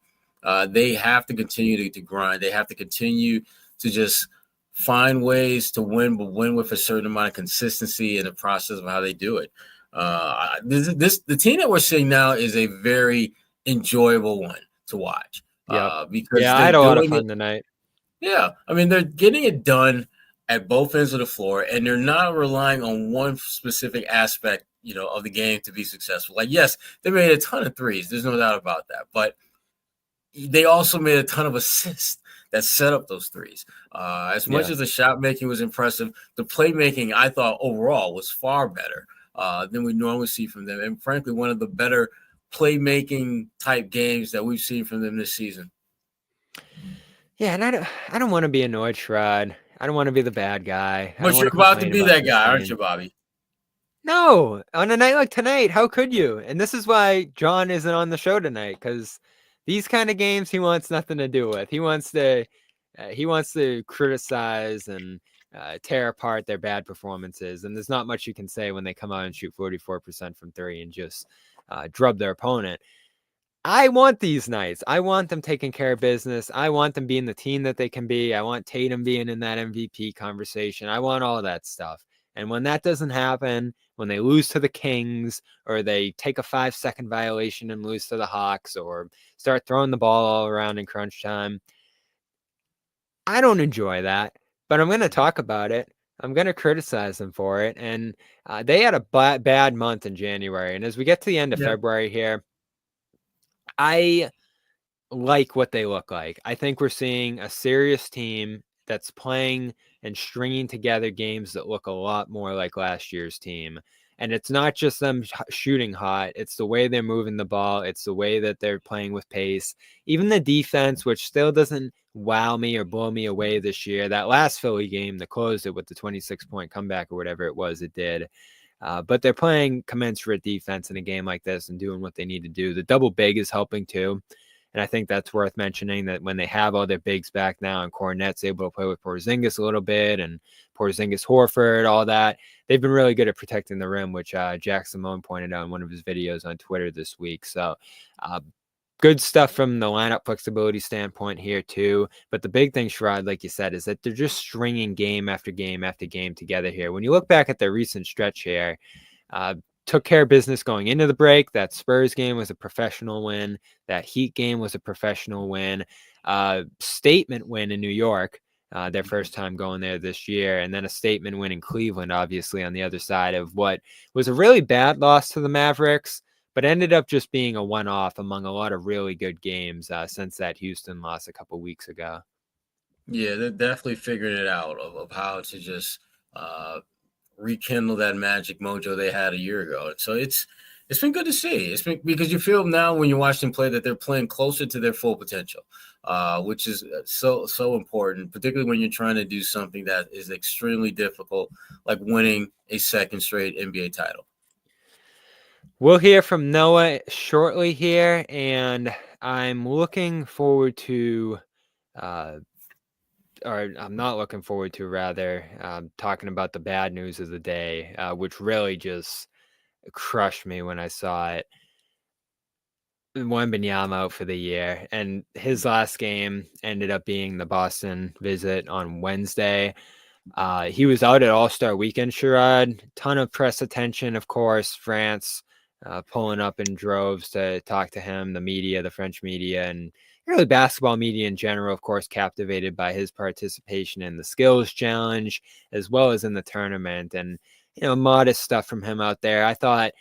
They have to continue to grind. They have to continue to just find ways to win, but win with a certain amount of consistency in the process of how they do it. The team that we're seeing now is a very enjoyable one to watch. Because I had a lot of fun tonight. Yeah, I mean, they're getting it done at both ends of the floor, and they're not relying on one specific aspect, of the game to be successful. Like, yes, they made a ton of threes. There's no doubt about that. But they also made a ton of assists that set up those threes. As much as the shot making was impressive, the playmaking, I thought, overall was far better than we normally see from them. And frankly, one of the better playmaking type games that we've seen from them this season. Yeah, and I don't want to be annoyed, Sherrod. I don't want to be the bad guy. I But don't you're want to about to complain be about that this guy, aren't team. you, Bobby? No, on a night like tonight, how could you? And this is why John isn't on the show tonight, because these kind of games he wants nothing to do with. He wants to criticize and tear apart their bad performances. And there's not much you can say when they come out and shoot 44% from three and just drub their opponent. I want these nights. I want them taking care of business. I want them being the team that they can be. I want Tatum being in that MVP conversation. I want all that stuff. And when that doesn't happen, when they lose to the Kings or they take a 5-second violation and lose to the Hawks or start throwing the ball all around in crunch time, I don't enjoy that, but I'm going to talk about it. I'm going to criticize them for it. And they had a bad month in January. And as we get to the end of February here, I like what they look like. I think we're seeing a serious team that's playing and stringing together games that look a lot more like last year's team. And it's not just them shooting hot. It's the way they're moving the ball. It's the way that they're playing with pace. Even the defense, which still doesn't wow me or blow me away this year. That last Philly game that closed it with the 26-point comeback or whatever it was, it did. But they're playing commensurate defense in a game like this and doing what they need to do. The double big is helping too. And I think that's worth mentioning, that when they have all their bigs back now and Cornette's able to play with Porzingis a little bit and Porzingis Horford, all that, they've been really good at protecting the rim, which Jack Simone pointed out in one of his videos on Twitter this week. So good stuff from the lineup flexibility standpoint here too. But the big thing, Sherrod, like you said, is that they're just stringing game after game after game together here. When you look back at their recent stretch here, took care of business going into the break. That Spurs game was a professional win. That Heat game was a professional win. Statement win in New York, their first time going there this year. And then a statement win in Cleveland, obviously, on the other side of what was a really bad loss to the Mavericks, but ended up just being a one-off among a lot of really good games since that Houston loss a couple weeks ago. Yeah, they definitely figured it out of how to just rekindle that magic mojo they had a year ago. So it's been good to see. It's been, because you feel now when you watch them play that they're playing closer to their full potential, which is so important, particularly when you're trying to do something that is extremely difficult, like winning a second straight NBA title. We'll hear from Noah shortly here, and I'm looking forward to or I'm not looking forward to, rather, talking about the bad news of the day, which really just crushed me when I saw it. Wembanyama out for the year, and his last game ended up being the Boston visit on Wednesday. He was out at All-Star Weekend, Sherrod. Ton of press attention, of course. France pulling up in droves to talk to him, the media, the French media, and really basketball media in general, of course, captivated by his participation in the skills challenge as well as in the tournament. And, modest stuff from him out there. I thought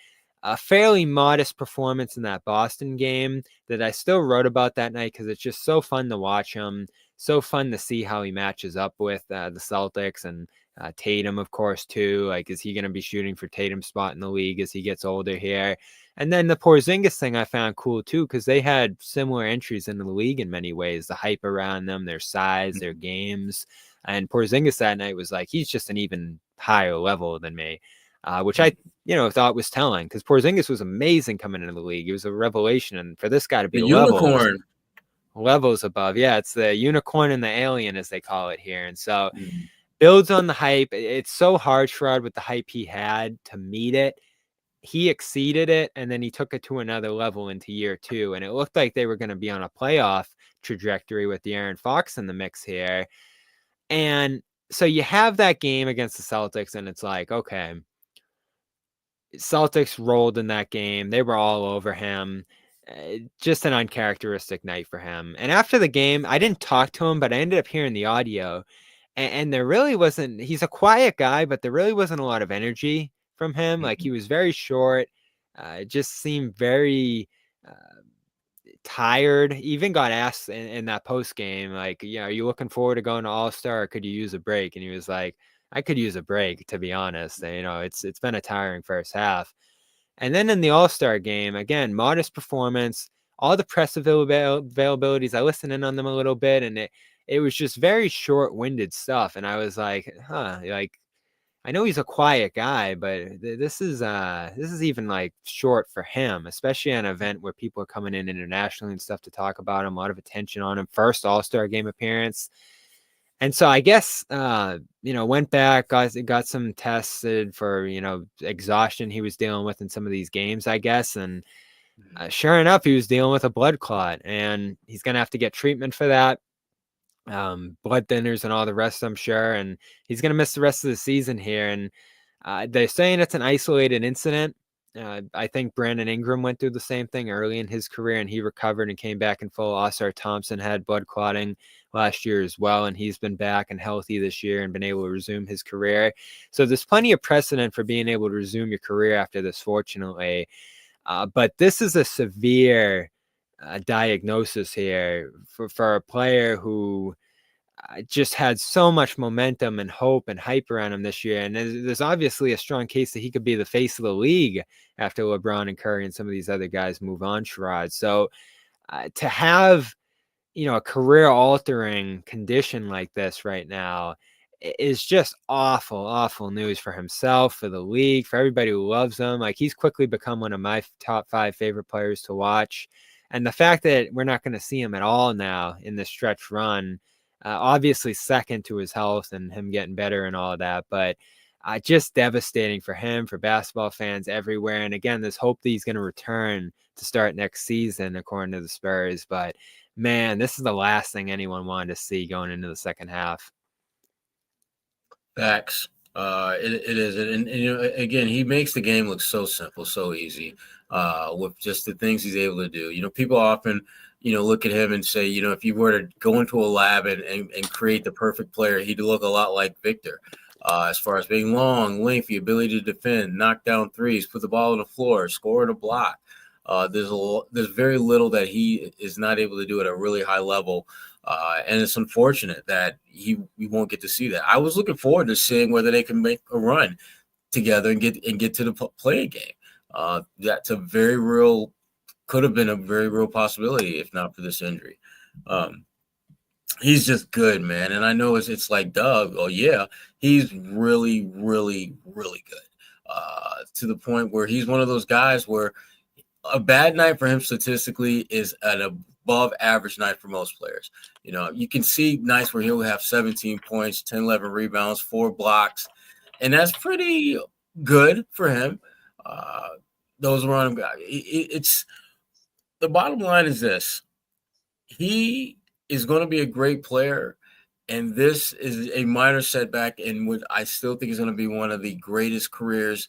a fairly modest performance in that Boston game that I still wrote about that night because it's just so fun to watch him. So fun to see how he matches up with the Celtics and Tatum, of course, too. Like, is he going to be shooting for Tatum's spot in the league as he gets older here? And then the Porzingis thing I found cool, too, because they had similar entries in the league in many ways. The hype around them, their size, their games. And Porzingis that night was like, he's just an even higher level than me, which I thought was telling, because Porzingis was amazing coming into the league. It was a revelation. And for this guy to be a unicorn. Levels above. Yeah, it's the unicorn and the alien, as they call it here. And so builds on the hype. It's so hard, Sherrod, with the hype he had to meet it. He exceeded it, and then he took it to another level into year two. And it looked like they were going to be on a playoff trajectory with the Aaron Fox in the mix here. And so you have that game against the Celtics, and it's like, okay, Celtics rolled in that game. They were all over him. Just an uncharacteristic night for him. And after the game, I didn't talk to him, but I ended up hearing the audio. And there really wasn't, he's a quiet guy, but there really wasn't a lot of energy from him. Like, he was very short. It just seemed very tired. He even got asked in that post game, like, are you looking forward to going to All-Star, or could you use a break? And he was like, I could use a break, to be honest. And, it's been a tiring first half. And then in the All-Star game, again, modest performance, all the press availabilities. I listened in on them a little bit, and it was just very short-winded stuff. And I was like, like, I know he's a quiet guy, but this is even like short for him, especially on an event where people are coming in internationally and stuff to talk about him. A lot of attention on him. First All-Star game appearance. And so I guess, went back, got some tested for, exhaustion he was dealing with in some of these games, I guess. And sure enough, he was dealing with a blood clot, and he's going to have to get treatment for that. Blood thinners and all the rest, I'm sure. And he's going to miss the rest of the season here. And they're saying it's an isolated incident. I think Brandon Ingram went through the same thing early in his career, and he recovered and came back in full. Oscar Thompson had blood clotting last year as well, and he's been back and healthy this year and been able to resume his career. So there's plenty of precedent for being able to resume your career after this, fortunately. But this is a severe diagnosis here for a player who just had so much momentum and hope and hype around him this year. And there's obviously a strong case that he could be the face of the league after LeBron and Curry and some of these other guys move on, Sherrod. So to have, a career-altering condition like this right now is just awful news for himself, for the league, for everybody who loves him. Like, he's quickly become one of my top 5 favorite players to watch. And the fact that we're not going to see him at all now in this stretch run, obviously second to his health and him getting better and all of that, but just devastating for him, for basketball fans everywhere. And again, there's hope that he's going to return to start next season, according to the Spurs. But man, this is the last thing anyone wanted to see going into the second half. Facts. It is. And again, he makes the game look so simple, so easy, with just the things he's able to do. People often, look at him and say, if you were to go into a lab and create the perfect player, he'd look a lot like Victor, as far as being long, lengthy, ability to defend, knock down threes, put the ball on the floor, score in a block. There's very little that he is not able to do at a really high level. And it's unfortunate that we won't get to see that. I was looking forward to seeing whether they can make a run together and get to the play game. That's could have been a very real possibility if not for this injury. He's just good, man. And I know it's like Doug. Oh yeah, he's really, really, really good. To the point where he's one of those guys where a bad night for him statistically is an above average night for most players. You can see nights where he'll have 17 points, 10, 11 rebounds, 4 blocks, and that's pretty good for him. Those around him, it's the bottom line is this: he is going to be a great player, and this is a minor setback in what I still think is going to be one of the greatest careers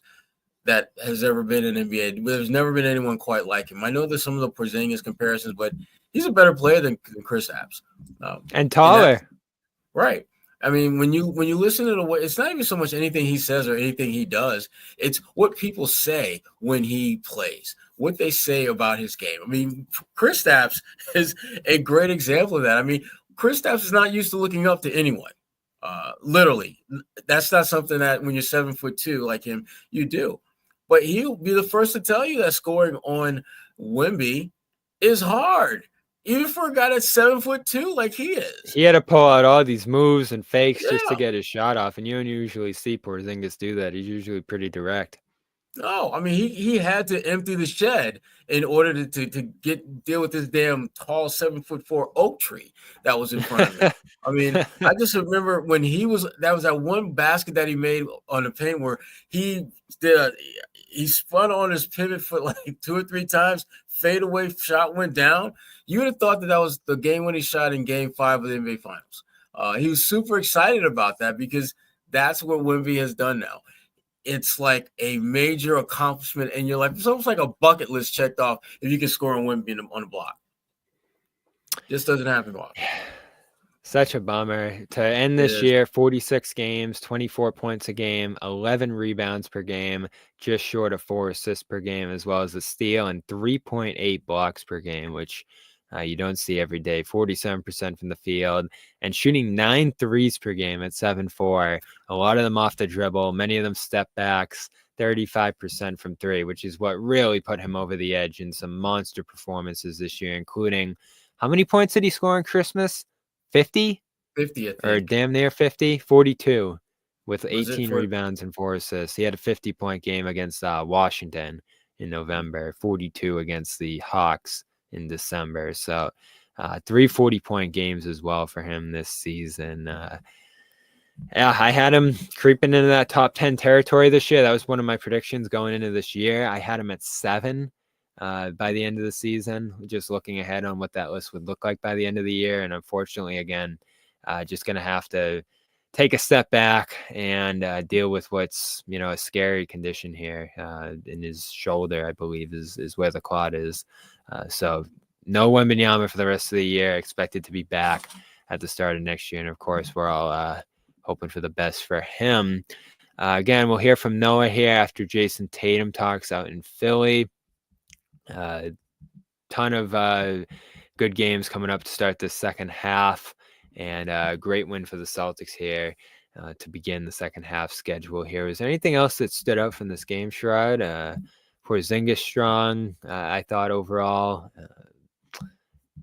that has ever been in NBA. There's never been anyone quite like him. I know there's some of the Porzingis comparisons, but he's a better player than Chris Apps. And taller. Right. I mean, when you listen to the way, it's not even so much anything he says or anything he does. It's what people say when he plays, what they say about his game. I mean, Chris Apps is a great example of that. I mean, Chris Apps is not used to looking up to anyone. Literally. That's not something that when you're 7'2" like him, you do. But he'll be the first to tell you that scoring on Wemby is hard, even for a guy that's 7'2" like he is. He had to pull out all these moves and fakes just to get his shot off, and you don't usually see Porzingis do that. He's usually pretty direct. No, I mean he had to empty the shed in order to deal with this damn tall 7'4" oak tree that was in front of him. I mean, I just remember when that was that one basket that he made on the paint where he spun on his pivot foot like 2 or 3 times, fadeaway shot went down. You would have thought that was the game-winning shot in Game 5 of the NBA Finals. He was super excited about that because that's what Wemby has done now. It's like a major accomplishment in your life. It's almost like a bucket list checked off if you can score on Wemby on the block. Just doesn't happen often. Such a bummer to end this year. 46 games, 24 points a game, 11 rebounds per game, just short of 4 assists per game, as well as a steal and 3.8 blocks per game, which you don't see every day. 47% from the field and shooting 9 threes per game at 7-4. A lot of them off the dribble, many of them step backs. 35% from 3, which is what really put him over the edge in some monster performances this year, including how many points did he score on Christmas? 50? 50, I or think. damn near 50, 42 with Was it 18 for- rebounds and 4 assists. He had a 50-point game against Washington in November, 42 against the Hawks in December. So 3 40-point games as well for him this season. Yeah, I had him creeping into that top 10 territory this year. That was one of my predictions going into this year. I had him at 7 by the end of the season, just looking ahead on what that list would look like by the end of the year. And unfortunately, again, just going to have to take a step back and deal with what's, a scary condition here in his shoulder, I believe is where the clot is. So no Wembanyama for the rest of the year, expected to be back at the start of next year. And of course, we're all hoping for the best for him. Again, we'll hear from Noah here after Jason Tatum talks out in Philly. Ton of good games coming up to start the second half, and a great win for the Celtics here to begin the second half schedule here. Is there anything else that stood out from this game, Sherrod? Porzingis strong, I thought overall.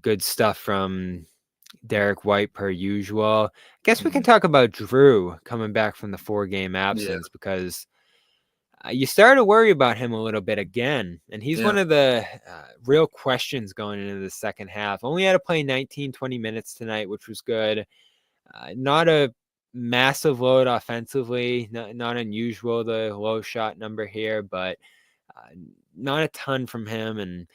Good stuff from Derek White per usual. I guess we can talk about Drew coming back from the 4-game absence because you started to worry about him a little bit again. And he's one of the real questions going into the second half. Only had to play 19, 20 minutes tonight, which was good. Not a massive load offensively, not unusual, the low shot number here, but not a ton from him, and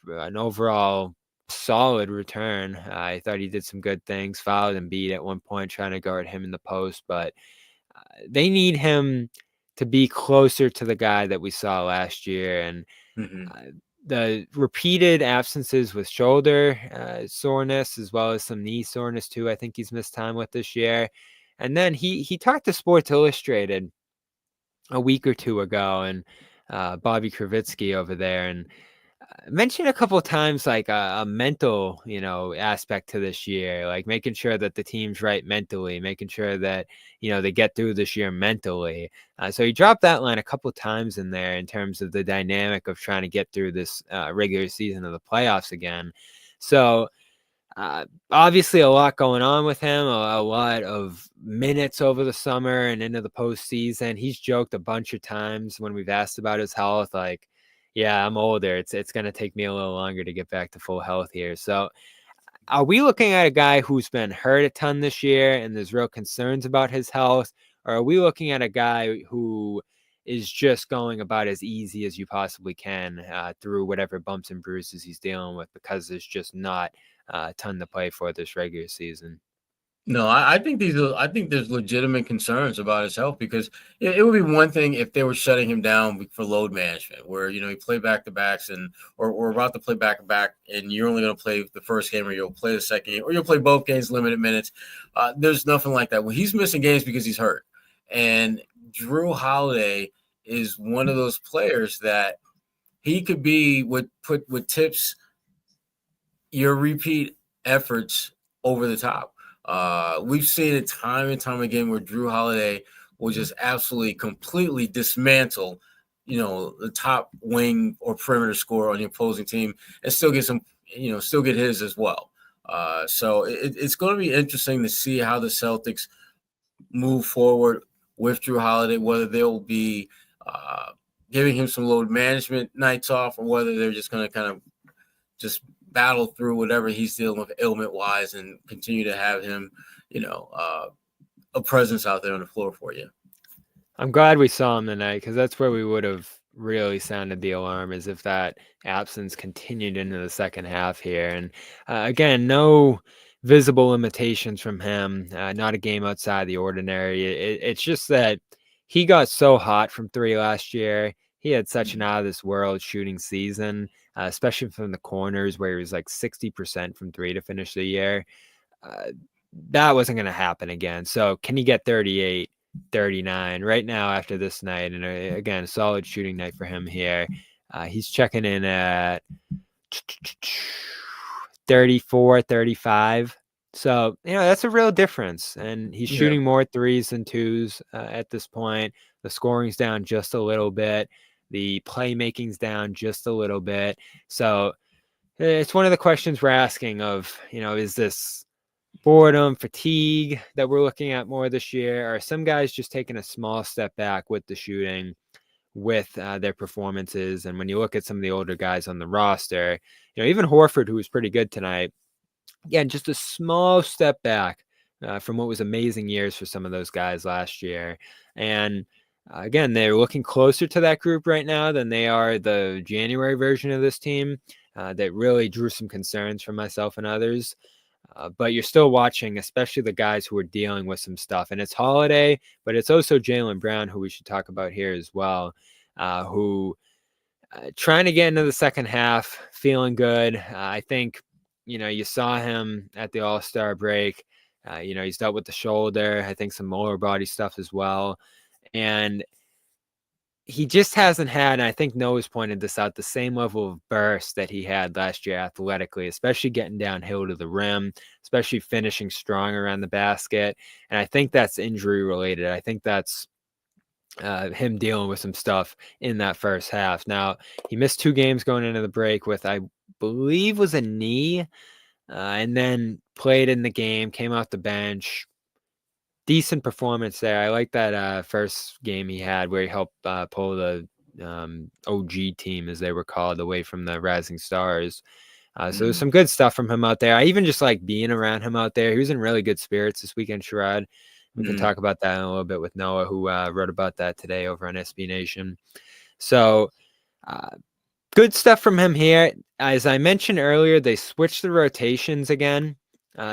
an overall solid return. I thought he did some good things, fouled and beat at one point trying to guard him in the post, but they need him to be closer to the guy that we saw last year. And the repeated absences with shoulder soreness, as well as some knee soreness too, I think he's missed time with this year. And then he talked to Sports Illustrated a week or two ago, and Bobby Kravitsky over there, and mentioned a couple of times like a mental, aspect to this year, like making sure that the team's right mentally, making sure that, they get through this year mentally. So he dropped that line a couple of times in there in terms of the dynamic of trying to get through this regular season of the playoffs again. So obviously a lot going on with him, a lot of minutes over the summer and into the postseason. He's joked a bunch of times when we've asked about his health, like, yeah, I'm older. It's going to take me a little longer to get back to full health here. So are we looking at a guy who's been hurt a ton this year and there's real concerns about his health? Or are we looking at a guy who is just going about as easy as you possibly can through whatever bumps and bruises he's dealing with, because there's just not a ton to play for this regular season? No, I think there's legitimate concerns about his health, because it would be one thing if they were shutting him down for load management, where he played back-to-backs or about to play back-to-back, and you're only going to play the first game, or you'll play the second game, or you'll play both games limited minutes. There's nothing like that. Well, he's missing games because he's hurt, and Drew Holiday is one of those players that he could be what tips your repeat efforts over the top. We've seen it time and time again where Drew Holiday will just absolutely completely dismantle, the top wing or perimeter scorer on the opposing team, and still get still get his as well. So it's going to be interesting to see how the Celtics move forward with Drew Holiday, whether they'll be giving him some load management nights off, or whether they're just going to kind of just battle through whatever he's dealing with ailment-wise and continue to have him, a presence out there on the floor for you. I'm glad we saw him tonight, because that's where we would have really sounded the alarm, is if that absence continued into the second half here. And again, no visible limitations from him, not a game outside the ordinary. It's just that he got so hot from 3 last year. He had such an out-of-this-world shooting season, especially from the corners, where he was like 60% from 3 to finish the year. That wasn't going to happen again. So can he get 38, 39 right now after this night? And again, a solid shooting night for him here. He's checking in at 34, 35. So, that's a real difference. And he's shooting more 3s than 2s at this point. The scoring's down just a little bit. The playmaking's down just a little bit. So it's one of the questions we're asking of, is this boredom, fatigue that we're looking at more this year? Are some guys just taking a small step back with the shooting, with their performances? And when you look at some of the older guys on the roster, even Horford, who was pretty good tonight, again, just a small step back from what was amazing years for some of those guys last year. And again, they're looking closer to that group right now than they are the January version of this team that really drew some concerns from myself and others. But you're still watching, especially the guys who are dealing with some stuff. And it's Holiday, but it's also Jaylen Brown, who we should talk about here as well, who trying to get into the second half, feeling good. I think, you saw him at the All-Star break. He's dealt with the shoulder, I think some lower body stuff as well. And he just hasn't had, and I think Noah's pointed this out, the same level of burst that he had last year athletically, especially getting downhill to the rim, especially finishing strong around the basket. And I think that's injury related. I think that's him dealing with some stuff in that first half. Now, he missed 2 games going into the break with, I believe, was a knee, and then played in the game, came off the bench. Decent performance there. I like that first game he had where he helped pull the OG team, as they were called, away from the Rising Stars. So there's some good stuff from him out there. I even just like being around him out there. He was in really good spirits this weekend, Sherrod. We can talk about that in a little bit with Noah, who wrote about that today over on SB Nation. So good stuff from him here. As I mentioned earlier, they switched the rotations again.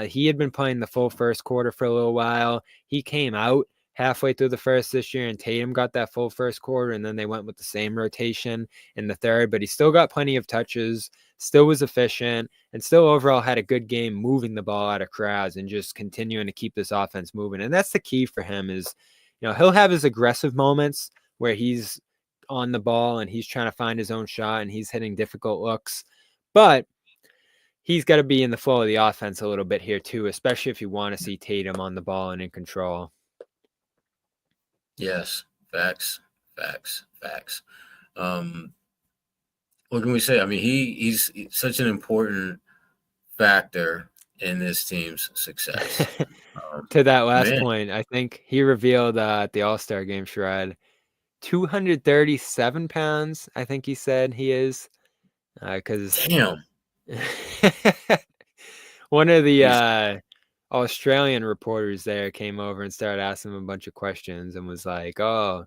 He had been playing the full first quarter for a little while. He came out halfway through the first this year, and Tatum got that full first quarter, and then they went with the same rotation in the third, but he still got plenty of touches, still was efficient, and still overall had a good game moving the ball out of crowds and just continuing to keep this offense moving. And that's the key for him is, he'll have his aggressive moments where he's on the ball and he's trying to find his own shot and he's hitting difficult looks, but he's got to be in the flow of the offense a little bit here too, especially if you want to see Tatum on the ball and in control. Yes, facts. What can we say? I mean, he's such an important factor in this team's success. To that last point, I think he revealed at the All-Star game, Sherrod, 237 pounds, I think he said he is. Because damn. One of the Australian reporters there came over and started asking him a bunch of questions and was like, "Oh,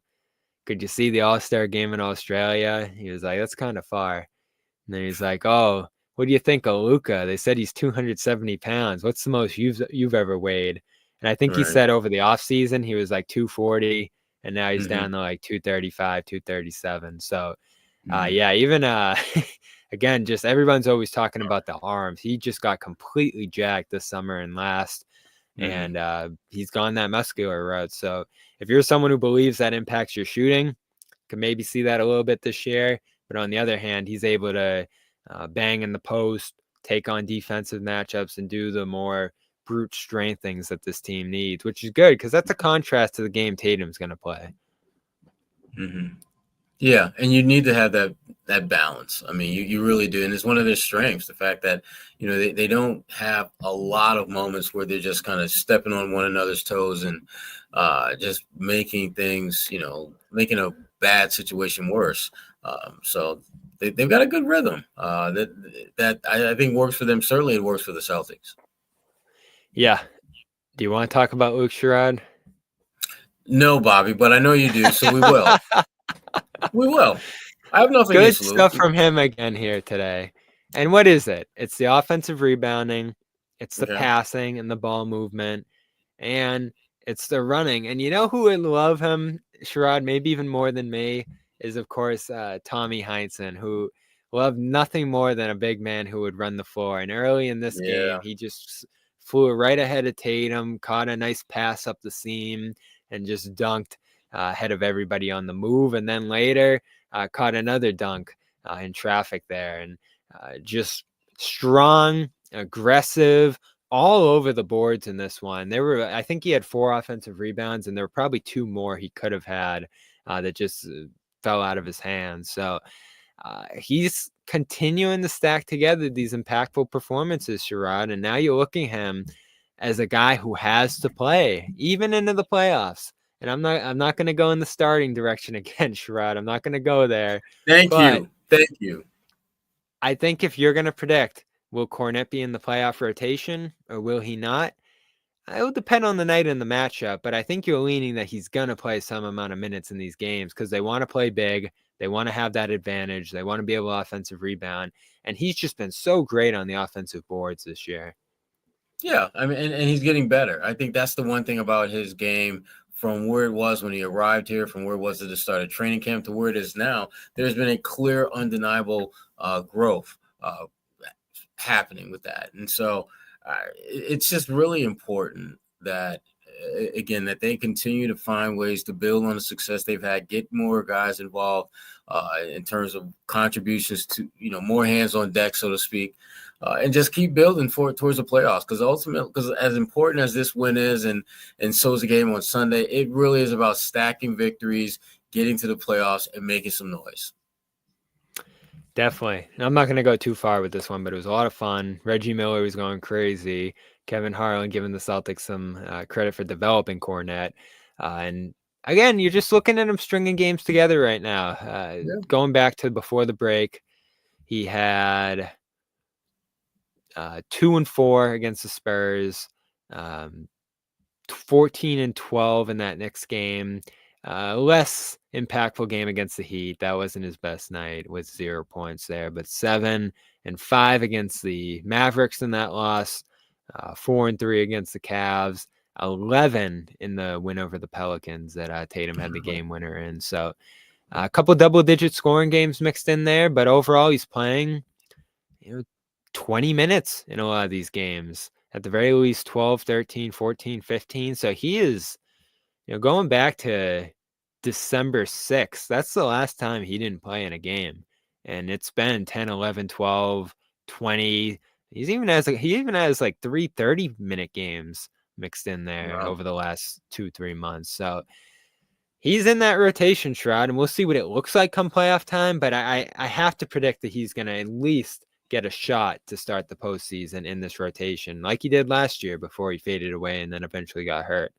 could you see the All-Star game in Australia?" He was like, "That's kind of far." And then he's like, "Oh, what do you think of Luka? They said he's 270 pounds. What's the most you've ever weighed?" And I think he said over the off season he was like 240, and now he's down to like 235, 237. So, yeah, even again, just everyone's always talking about the arms. He just got completely jacked this summer and last, and he's gone that muscular route. So if you're someone who believes that impacts your shooting, can maybe see that a little bit this year. But on the other hand, he's able to bang in the post, take on defensive matchups, and do the more brute strength things that this team needs, which is good because that's a contrast to the game Tatum's going to play. Yeah, and you need to have that balance. I mean, you really do. And it's one of their strengths, the fact that, they don't have a lot of moments where they're just kind of stepping on one another's toes and just making things, making a bad situation worse. So they've got a good rhythm that I think works for them. Certainly it works for the Celtics. Yeah. Do you want to talk about Luke Sherrod? No, Bobby, but I know you do, so we will. We will. I have nothing good against Luke. stuff from him again here today. And what is it? It's the offensive rebounding, it's the passing and the ball movement, and it's the running. And you know who would love him, Sherrod, maybe even more than me, is of course Tommy Heinsohn, who loved nothing more than a big man who would run the floor. And early in this game, he just flew right ahead of Tatum, caught a nice pass up the seam, and just dunked ahead of everybody on the move. And then later caught another dunk in traffic there. And just strong, aggressive, all over the boards in this one. I think he had 4 offensive rebounds, and there were probably 2 more he could have had that just fell out of his hands. So he's continuing to stack together these impactful performances, Sherrod. And now you look at him, as a guy who has to play even into the playoffs. And I'm not going to go in the starting direction again, Sherrod. I'm not going to go there. Thank you. I think if you're going to predict, will Kornet be in the playoff rotation or will he not? It will depend on the night and the matchup, but I think you're leaning that he's going to play some amount of minutes in these games because they want to play big. They want to have that advantage. They want to be able to offensive rebound. And he's just been so great on the offensive boards this year. Yeah, I mean, and he's getting better. I think that's the one thing about his game from where it was when he arrived here, from where it was at the start of training camp to where it is now. There's been a clear, undeniable growth happening with that. And so it's just really important that, again, that they continue to find ways to build on the success they've had, get more guys involved in terms of contributions to, more hands on deck, so to speak. And just keep building towards the playoffs, because ultimately, because as important as this win is, and so is the game on Sunday, it really is about stacking victories, getting to the playoffs, and making some noise. Definitely. I'm not going to go too far with this one, but it was a lot of fun. Reggie Miller was going crazy. Kevin Harlan giving the Celtics some credit for developing Kornet. And again, you're just looking at him stringing games together right now. Going back to before the break, he had 2-4 against the Spurs, 14-12 in that next game. Less impactful game against the Heat. That wasn't his best night with 0 points there, but 7-5 against the Mavericks in that loss, 4-3 against the Cavs, 11 in the win over the Pelicans that Tatum had the game winner in. So a couple double-digit scoring games mixed in there, but overall he's playing 20 minutes in a lot of these games, at the very least 12, 13, 14, 15. So he is, going back to December 6th, that's the last time he didn't play in a game. And it's been 10, 11, 12, 20. He even has like 3 30-minute games mixed in there over the last 2-3 months. So he's in that rotation, Sherrod, and we'll see what it looks like come playoff time. But I have to predict that he's going to at least get a shot to start the postseason in this rotation, like he did last year before he faded away and then eventually got hurt.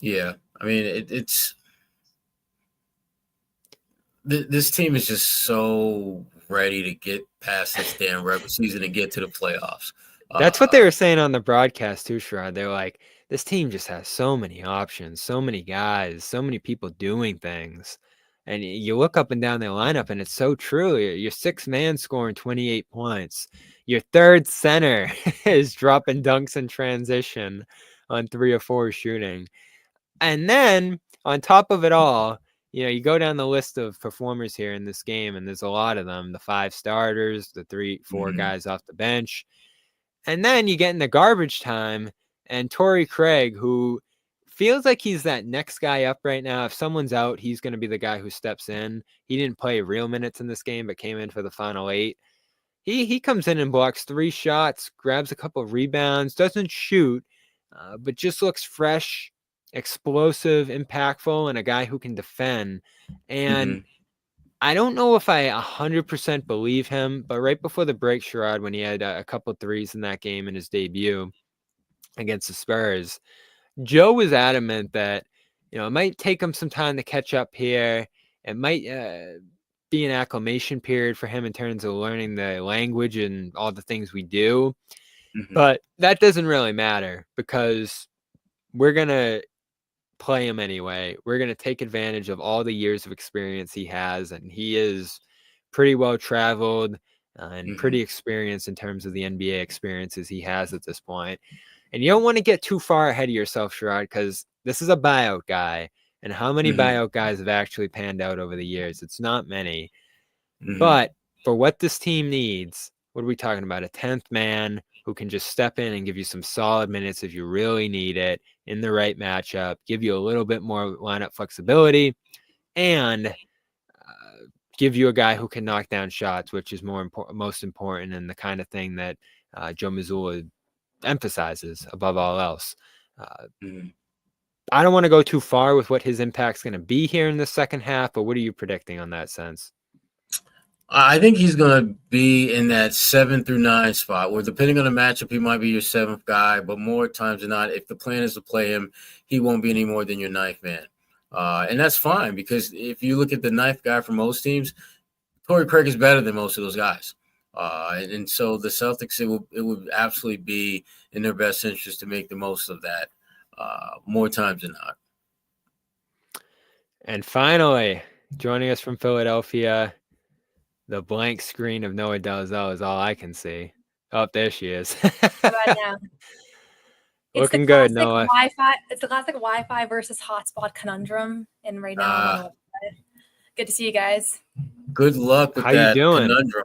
Yeah, I mean, this team is just so ready to get past this damn regular season and get to the playoffs. That's what they were saying on the broadcast too, Sherrod. They were like, this team just has so many options, so many guys, so many people doing things. And you look up and down their lineup, and it's so true. Your sixth man scoring 28 points. Your third center is dropping dunks in transition on 3 or 4 shooting. And then on top of it all, you go down the list of performers here in this game, and there's a lot of them. The 5 starters, the 3-4 guys off the bench. And then you get in the garbage time, and Torrey Craig, who feels like he's that next guy up right now. If someone's out, he's going to be the guy who steps in. He didn't play real minutes in this game, but came in for the final 8. He comes in and blocks 3 shots, grabs a couple of rebounds, doesn't shoot, but just looks fresh, explosive, impactful, and a guy who can defend. And I don't know if I 100% believe him, but right before the break, Sherrod, when he had a couple threes in that game in his debut against the Spurs, Joe was adamant that, it might take him some time to catch up here. It might be an acclimation period for him in terms of learning the language and all the things we do. But that doesn't really matter because we're going to play him anyway. We're going to take advantage of all the years of experience he has. And he is pretty well traveled and pretty experienced in terms of the NBA experiences he has at this point. And you don't want to get too far ahead of yourself, Sherrod, because this is a buyout guy. And how many buyout guys have actually panned out over the years? It's not many. But for what this team needs, what are we talking about? A 10th man who can just step in and give you some solid minutes if you really need it in the right matchup, give you a little bit more lineup flexibility, and give you a guy who can knock down shots, which is most important and the kind of thing that Joe Mazzulla emphasizes above all else. I don't want to go too far with what his impact's going to be here in the second half, but what are you predicting on that sense? I think he's going to be in that 7 through 9 spot where, depending on the matchup, he might be your 7th guy. But more times than not, if the plan is to play him, he won't be any more than your 9th man. And that's fine, because if you look at the 9th guy for most teams, Torrey Craig is better than most of those guys. And so the Celtics, it would absolutely be in their best interest to make the most of that more times than not. And finally, joining us from Philadelphia, the blank screen of Noah Dalzell is all I can see. Oh, there she is. How about now? Looking good, Noah. It's the classic Wi-Fi versus hotspot conundrum, and right now I'm on the website. Good to see you guys. Good luck with How that you doing? conundrum.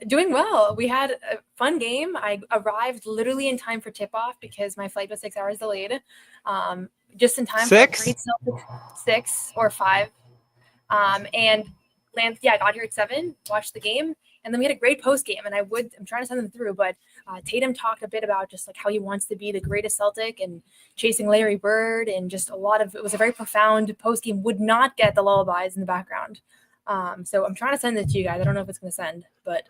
Doing well. We had a fun game. I arrived literally in time for tip-off because my flight was 6 hours delayed. Just in time Six? for a great Celtics 6 or 5. And got here at 7, watched the game, and then we had a great post game. And I'm trying to send them through, but Tatum talked a bit about just like how he wants to be the greatest Celtic and chasing Larry Bird, and just it was a very profound post game. Would not get the lullabies in the background. So I'm trying to send it to you guys. I don't know if it's going to send, but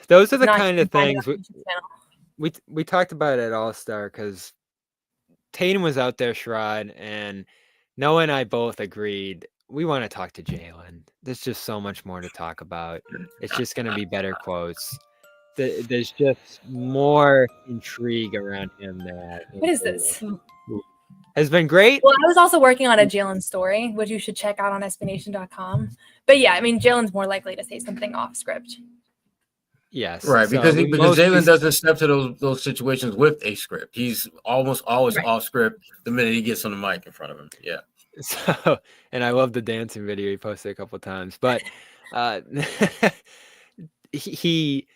those are the not kind of find it things on the YouTube channel. we talked about at All-Star, because Tatum was out there, Sherrod, and Noah and I both agreed we want to talk to Jalen. There's just so much more to talk about. It's just going to be better quotes. There's just more intrigue around him that What is this? has been great. Well, I was also working on a Jalen story, which you should check out on SBNation.com. But yeah, I mean, Jalen's more likely to say something off script. Yes, Right, so because most Jalen these- doesn't step to those situations with a script. He's almost always Right. off script the minute he gets on the mic in front of him. Yeah. So, and I love the dancing video he posted a couple times, but he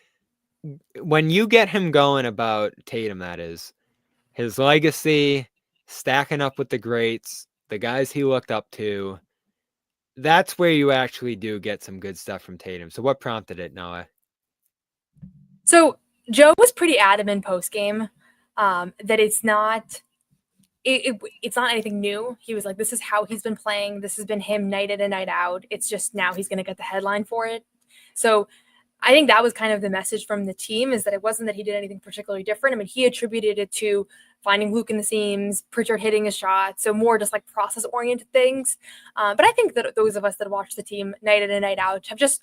when you get him going about Tatum, that is his legacy, stacking up with the greats, the guys he looked up to, that's where you actually do get some good stuff from Tatum. So what prompted it, Noah? So Joe was pretty adamant post game that it's not anything new. He was like, this is how he's been playing. This has been him night in and night out. It's just now he's going to get the headline for it. So I think that was kind of the message from the team, is that it wasn't that he did anything particularly different. I mean, he attributed it to finding Luke in the seams, Pritchard hitting his shot. So more just like process oriented things. But I think that those of us that watch the team night in and night out have just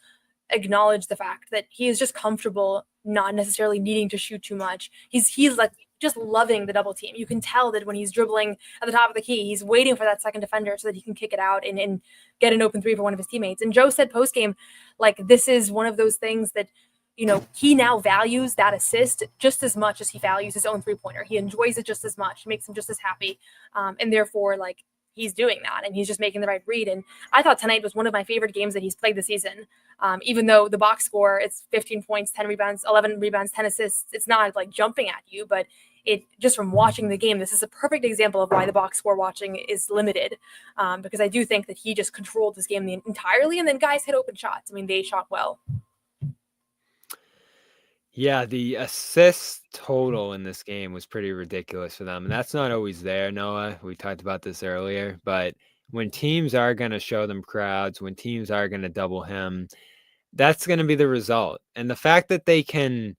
acknowledged the fact that he is just comfortable not necessarily needing to shoot too much. He's like just loving the double team. You can tell that when he's dribbling at the top of the key, he's waiting for that second defender so that he can kick it out and get an open 3 for one of his teammates. And Joe said post game, like, this is one of those things that, you know, he now values that assist just as much as he values his own 3-pointer. He enjoys it just as much, makes him just as happy. And therefore, like, he's doing that and he's just making the right read. And I thought tonight was one of my favorite games that he's played this season. Even though the box score, it's 15 points, 10 rebounds, 11 rebounds, 10 assists. It's not like jumping at you, but it just from watching the game, this is a perfect example of why the box score watching is limited. Because I do think that he just controlled this game entirely. And then guys hit open shots. I mean, they shot well. Yeah, the assist total in this game was pretty ridiculous for them. And that's not always there, Noah. We talked about this earlier. But when teams are going to show them crowds, when teams are going to double him, that's going to be the result. And the fact that they can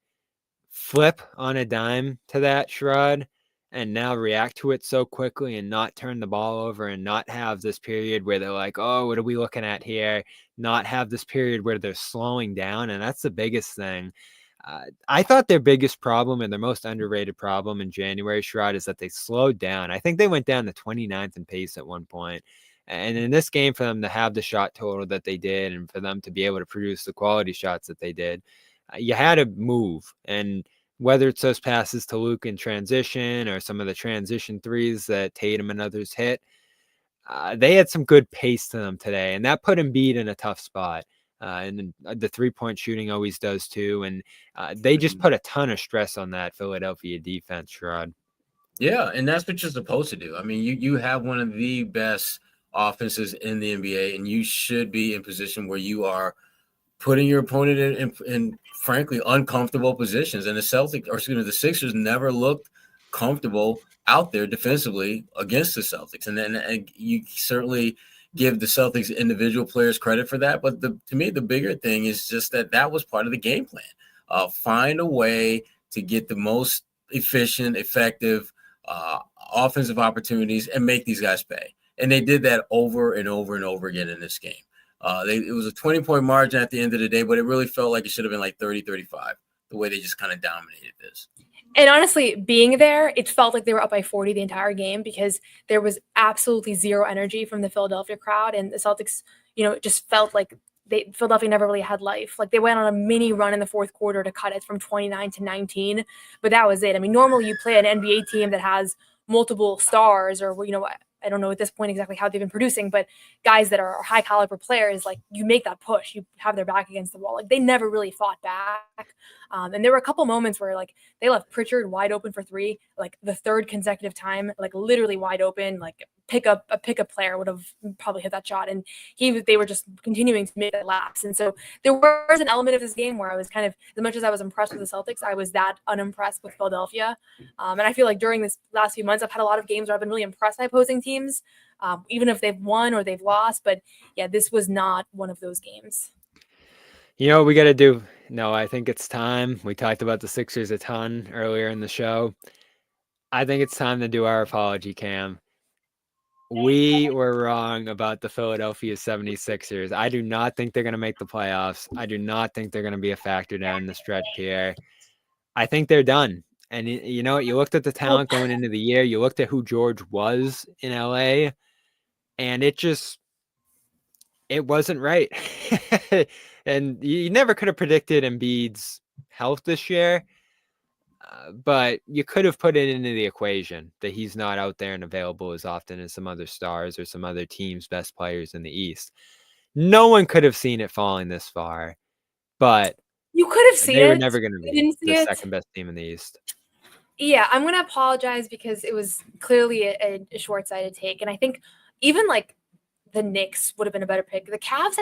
flip on a dime to that, Sherrod, and now react to it so quickly and not turn the ball over and not have this period where they're like, oh, what are we looking at here? Not have this period where they're slowing down. And that's the biggest thing. I thought their biggest problem and their most underrated problem in January, Sherrod, is that they slowed down. I think they went down to 29th in pace at one point. And in this game, for them to have the shot total that they did and for them to be able to produce the quality shots that they did, you had to move. And whether it's those passes to Luke in transition or some of the transition threes that Tatum and others hit, they had some good pace to them today. And that put Embiid in a tough spot. And the 3-point shooting always does too. And they just put a ton of stress on that Philadelphia defense, Sherrod. Yeah, and that's what you're supposed to do. I mean, you have one of the best offenses in the NBA, and you should be in position where you are putting your opponent in frankly, uncomfortable positions. And the Sixers never looked comfortable out there defensively against the Celtics. And then you certainly give the Celtics individual players credit for that. But to me, the bigger thing is just that was part of the game plan. Find a way to get the most efficient, effective offensive opportunities and make these guys pay. And they did that over and over and over again in this game. It was a 20-point margin at the end of the day, but it really felt like it should have been like 30-35, the way they just kind of dominated this. And honestly, being there, it felt like they were up by 40 the entire game because there was absolutely zero energy from the Philadelphia crowd. And the Celtics, it just felt like Philadelphia never really had life. Like they went on a mini run in the fourth quarter to cut it from 29-19, but that was it. I mean, normally you play an NBA team that has multiple stars or, I don't know at this point exactly how they've been producing, but guys that are high caliber players, like you make that push, you have their back against the wall. Like they never really fought back. And there were a couple moments where like they left Pritchard wide open for three, like the third consecutive time, like literally wide open, like a pickup player would have probably hit that shot. And they were just continuing to make that lapse. And so there was an element of this game where I was kind of, as much as I was impressed with the Celtics, I was that unimpressed with Philadelphia. And I feel like during this last few months, I've had a lot of games where I've been really impressed by opposing teams, even if they've won or they've lost. But yeah, this was not one of those games. You know what we got to do? No, I think it's time. We talked about the Sixers a ton earlier in the show. I think it's time to do our apology, Cam. We were wrong about the Philadelphia 76ers. I do not think they're going to make the playoffs. I do not think they're going to be a factor down the stretch here. I think they're done. And you know what? You looked at the talent going into the year. You looked at who George was in LA, and it wasn't right. And you never could have predicted Embiid's health this year. But you could have put it into the equation that he's not out there and available as often as some other stars or some other teams' best players in the East. No one could have seen it falling this far, but you could have seen it. They were never going to be the second best team in the East. Yeah, I'm going to apologize because it was clearly a short-sighted take. And I think even like the Knicks would have been a better pick. The Cavs,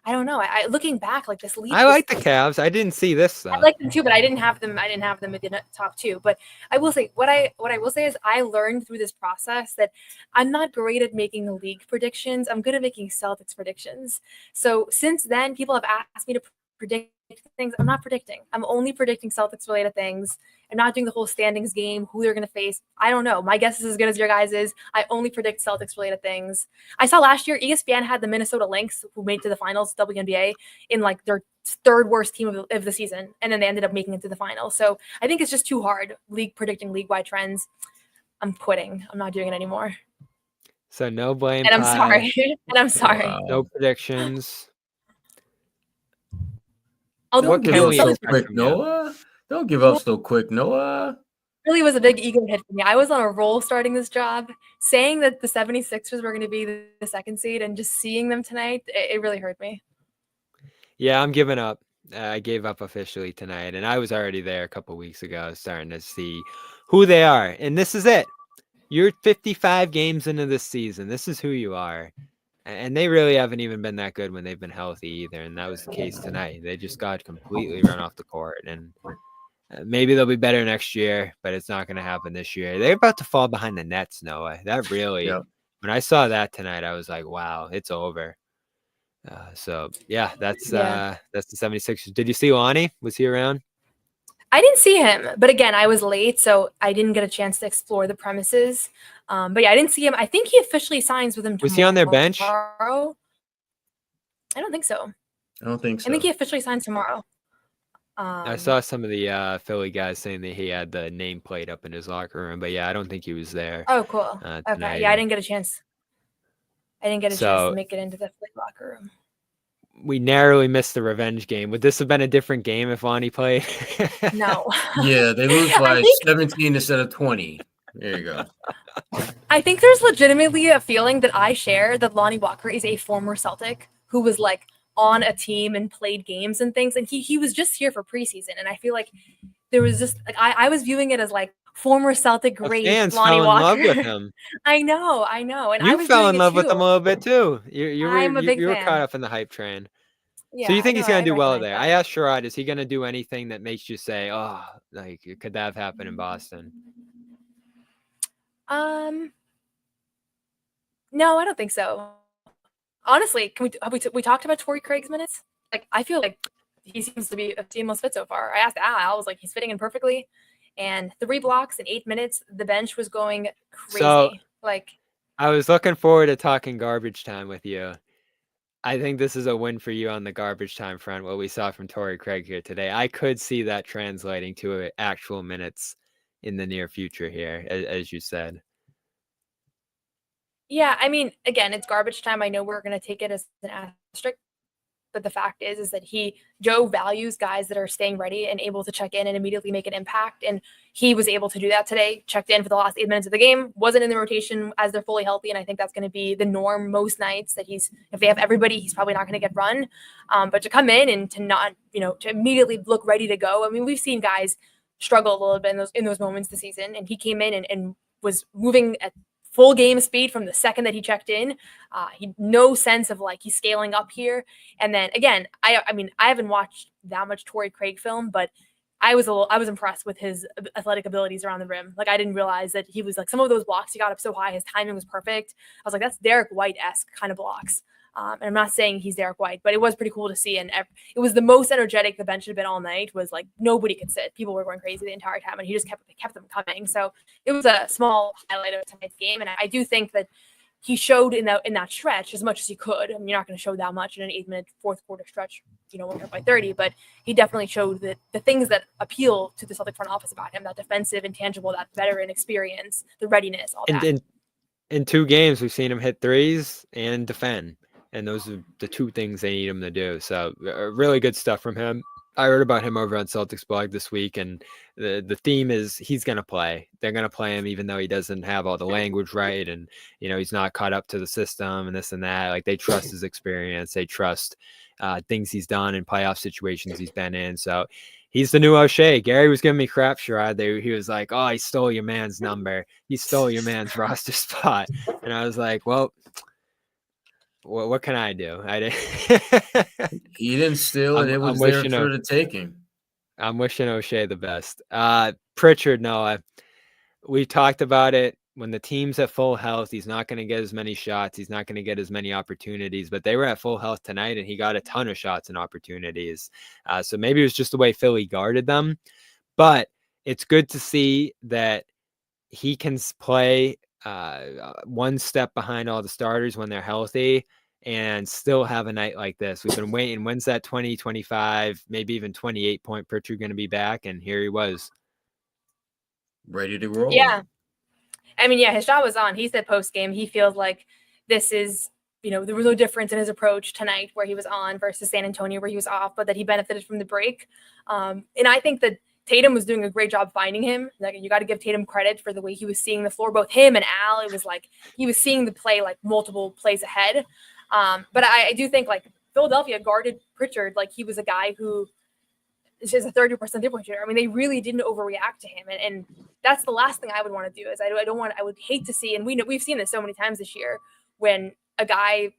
I don't know. I looking back, like this lead. I like the Cavs. I didn't see this stuff. I like them too, but I didn't have them in the top two. But I will say what I will say is I learned through this process that I'm not great at making league predictions. I'm good at making Celtics predictions. So since then, people have asked me to predict things. I'm not predicting. I'm only predicting Celtics related things. I'm not doing the whole standings game, who they're going to face. I don't know. My guess is as good as your guys' is. I only predict Celtics related things. I saw last year ESPN had the Minnesota Lynx, who made it to the finals, WNBA, in like their third worst team of the season. And then they ended up making it to the finals. So I think it's just too hard predicting league-wide trends. I'm quitting. I'm not doing it anymore. So no blame. And I'm sorry. Wow. No predictions. Don't give up so quick, Noah. Don't give up so quick, Noah. Really was a big ego hit for me. I was on a roll starting this job, saying that the 76ers were going to be the second seed, and just seeing them tonight, it really hurt me. Yeah, I'm giving up. I gave up officially tonight, and I was already there a couple weeks ago starting to see who they are. And this is it. You're 55 games into this season. This is who you are. And they really haven't even been that good when they've been healthy either. And that was the case tonight. They just got completely run off the court. And maybe they'll be better next year, but it's not going to happen this year. They're about to fall behind the Nets, Noah. That really, when I saw that tonight, I was like, wow, it's over. So, yeah, that's the 76ers. Did you see Lonnie? Was he around? I didn't see him, but again, I was late, so I didn't get a chance to explore the premises. But yeah, I didn't see him. I think he officially signs with them tomorrow. Was he on their bench? I don't think so. I don't think so. I think he officially signs tomorrow. I saw some of the Philly guys saying that he had the nameplate up in his locker room, but yeah, I don't think he was there. Oh, cool. Okay, yeah, I didn't get a chance. Chance to make it into the Philly locker room. We narrowly missed the revenge game. Would this have been a different game if Lonnie played? No. Yeah, they lose by 17 instead of 20. There you go. I think there's legitimately a feeling that I share that Lonnie Walker is a former Celtic who was like on a team and played games and things. And he was just here for preseason. And I feel like there was just like, I was viewing it as like former Celtic great fans Lonnie fell Walker. in love with him. I know. And you I was fell in love too. with him a little bit too. You were fan. caught up in the hype train. Yeah, so you think he's going to do well there? that. I asked Sherrod, is he going to do anything that makes you say, oh, like, could that have happened in Boston? No, I don't think so. honestly, can we talked about Torrey Craig's minutes? Like, I feel like he seems to be a seamless fit so far. I asked Al, I was like, he's fitting in perfectly. And 3 blocks in 8 minutes, the bench was going crazy. So like, I was looking forward to talking garbage time with you. I think this is a win for you on the garbage time front, what we saw from Torrey Craig here today. I could see that translating to actual minutes in the near future here, as you said. yeah, I mean, again, it's garbage time. I know we're going to take it as an asterisk, but the fact is that Joe values guys that are staying ready and able to check in and immediately make an impact. And he was able to do that today, checked in for the last 8 minutes of the game, wasn't in the rotation as they're fully healthy. And I think that's going to be the norm most nights, that if they have everybody, he's probably not going to get run. But to come in and to not, to immediately look ready to go. I mean, we've seen guys struggle a little bit in those moments this season. And he came in and was moving at full game speed from the second that he checked in. He no sense of like he's scaling up here. And then again, I mean, I haven't watched that much Torrey Craig film, but I was impressed with his athletic abilities around the rim. Like, I didn't realize that he was like, some of those blocks he got up so high, his timing was perfect. I was like, that's Derek White-esque kind of blocks. And I'm not saying he's Derek White, but it was pretty cool to see. And it was the most energetic the bench had been all night. Was like nobody could sit. People were going crazy the entire time, and he just kept them coming. So it was a small highlight of tonight's game. And I do think that he showed in that stretch as much as he could. I mean, you're not going to show that much in an 8-minute fourth quarter stretch, when you're up by 30, but he definitely showed that the things that appeal to the Celtic front office about him, that defensive intangible, that veteran experience, the readiness, all that. In 2 games, we've seen him hit threes and defend. And those are the 2 things they need him to do. So really good stuff from him. I heard about him over on Celtics blog this week, and the theme is he's going to play. They're going to play him even though he doesn't have all the language right, and he's not caught up to the system and this and that. Like, they trust his experience. They trust things he's done in playoff situations he's been in. So he's the new O'Shea. Gary was giving me crap, Sherrod. He was like, "Oh, he stole your man's number. He stole your man's roster spot." And I was like, well, what can I do? I didn't. He didn't steal, and it was there for the taking. I'm wishing O'Shea the best. Pritchard, Noah, we talked about it. When the team's at full health, he's not going to get as many shots. He's not going to get as many opportunities. But they were at full health tonight, and he got a ton of shots and opportunities. So maybe it was just the way Philly guarded them. But it's good to see that he can play one step behind all the starters when they're healthy and still have a night like this. We've been waiting. When's that 20, 25, maybe even 28 point Pritchard going to be back? And here he was. Ready to roll. Yeah. I mean, yeah, his shot was on. He said post game, he feels like this is, there was no difference in his approach tonight where he was on versus San Antonio where he was off, but that he benefited from the break. And I think that Tatum was doing a great job finding him. Like, you got to give Tatum credit for the way he was seeing the floor, both him and Al. It was like he was seeing the play like multiple plays ahead. But I do think like Philadelphia guarded Pritchard like he was a guy who is just a 30% three-point shooter. I mean, they really didn't overreact to him, and that's the last thing I would want to do. Is I would hate to see, and we've seen this so many times this year when a guy,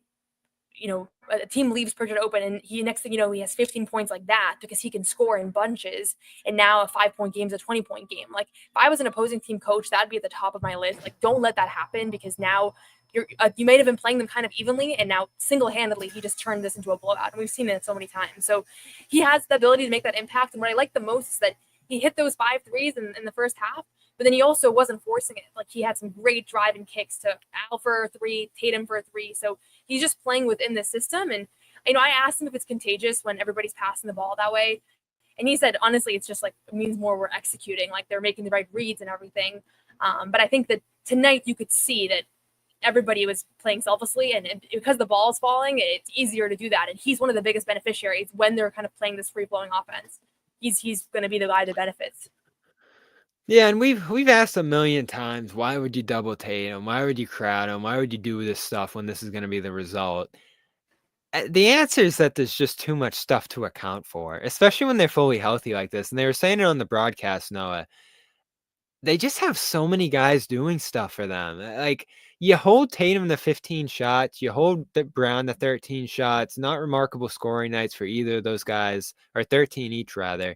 a team leaves Pritchard open, and next thing you know, he has 15 points like that because he can score in bunches. And now a 5-point game is a 20-point game. Like, if I was an opposing team coach, that'd be at the top of my list. Like, don't let that happen, because now you may have been playing them kind of evenly, and now single-handedly he just turned this into a blowout. And we've seen it so many times. So he has the ability to make that impact. And what I like the most is that he hit those 5 threes in the first half, but then he also wasn't forcing it. Like, he had some great driving kicks to Al for a 3, Tatum for a 3. So he's just playing within the system. And, I asked him if it's contagious when everybody's passing the ball that way. And he said, honestly, it's just like, it means more we're executing, like they're making the right reads and everything. But I think that tonight you could see that everybody was playing selflessly, and because the ball is falling, it's easier to do that. And he's one of the biggest beneficiaries when they're kind of playing this free-flowing offense. He's going to be the guy that benefits. Yeah, and we've asked a million times, why would you double Tatum? Why would you crowd him? Why would you do this stuff when this is going to be the result? The answer is that there's just too much stuff to account for, especially when they're fully healthy like this. And they were saying it on the broadcast, Noah. They just have so many guys doing stuff for them. Like, you hold Tatum to 15 shots, you hold Brown to 13 shots, not remarkable scoring nights for either of those guys, or 13 each rather.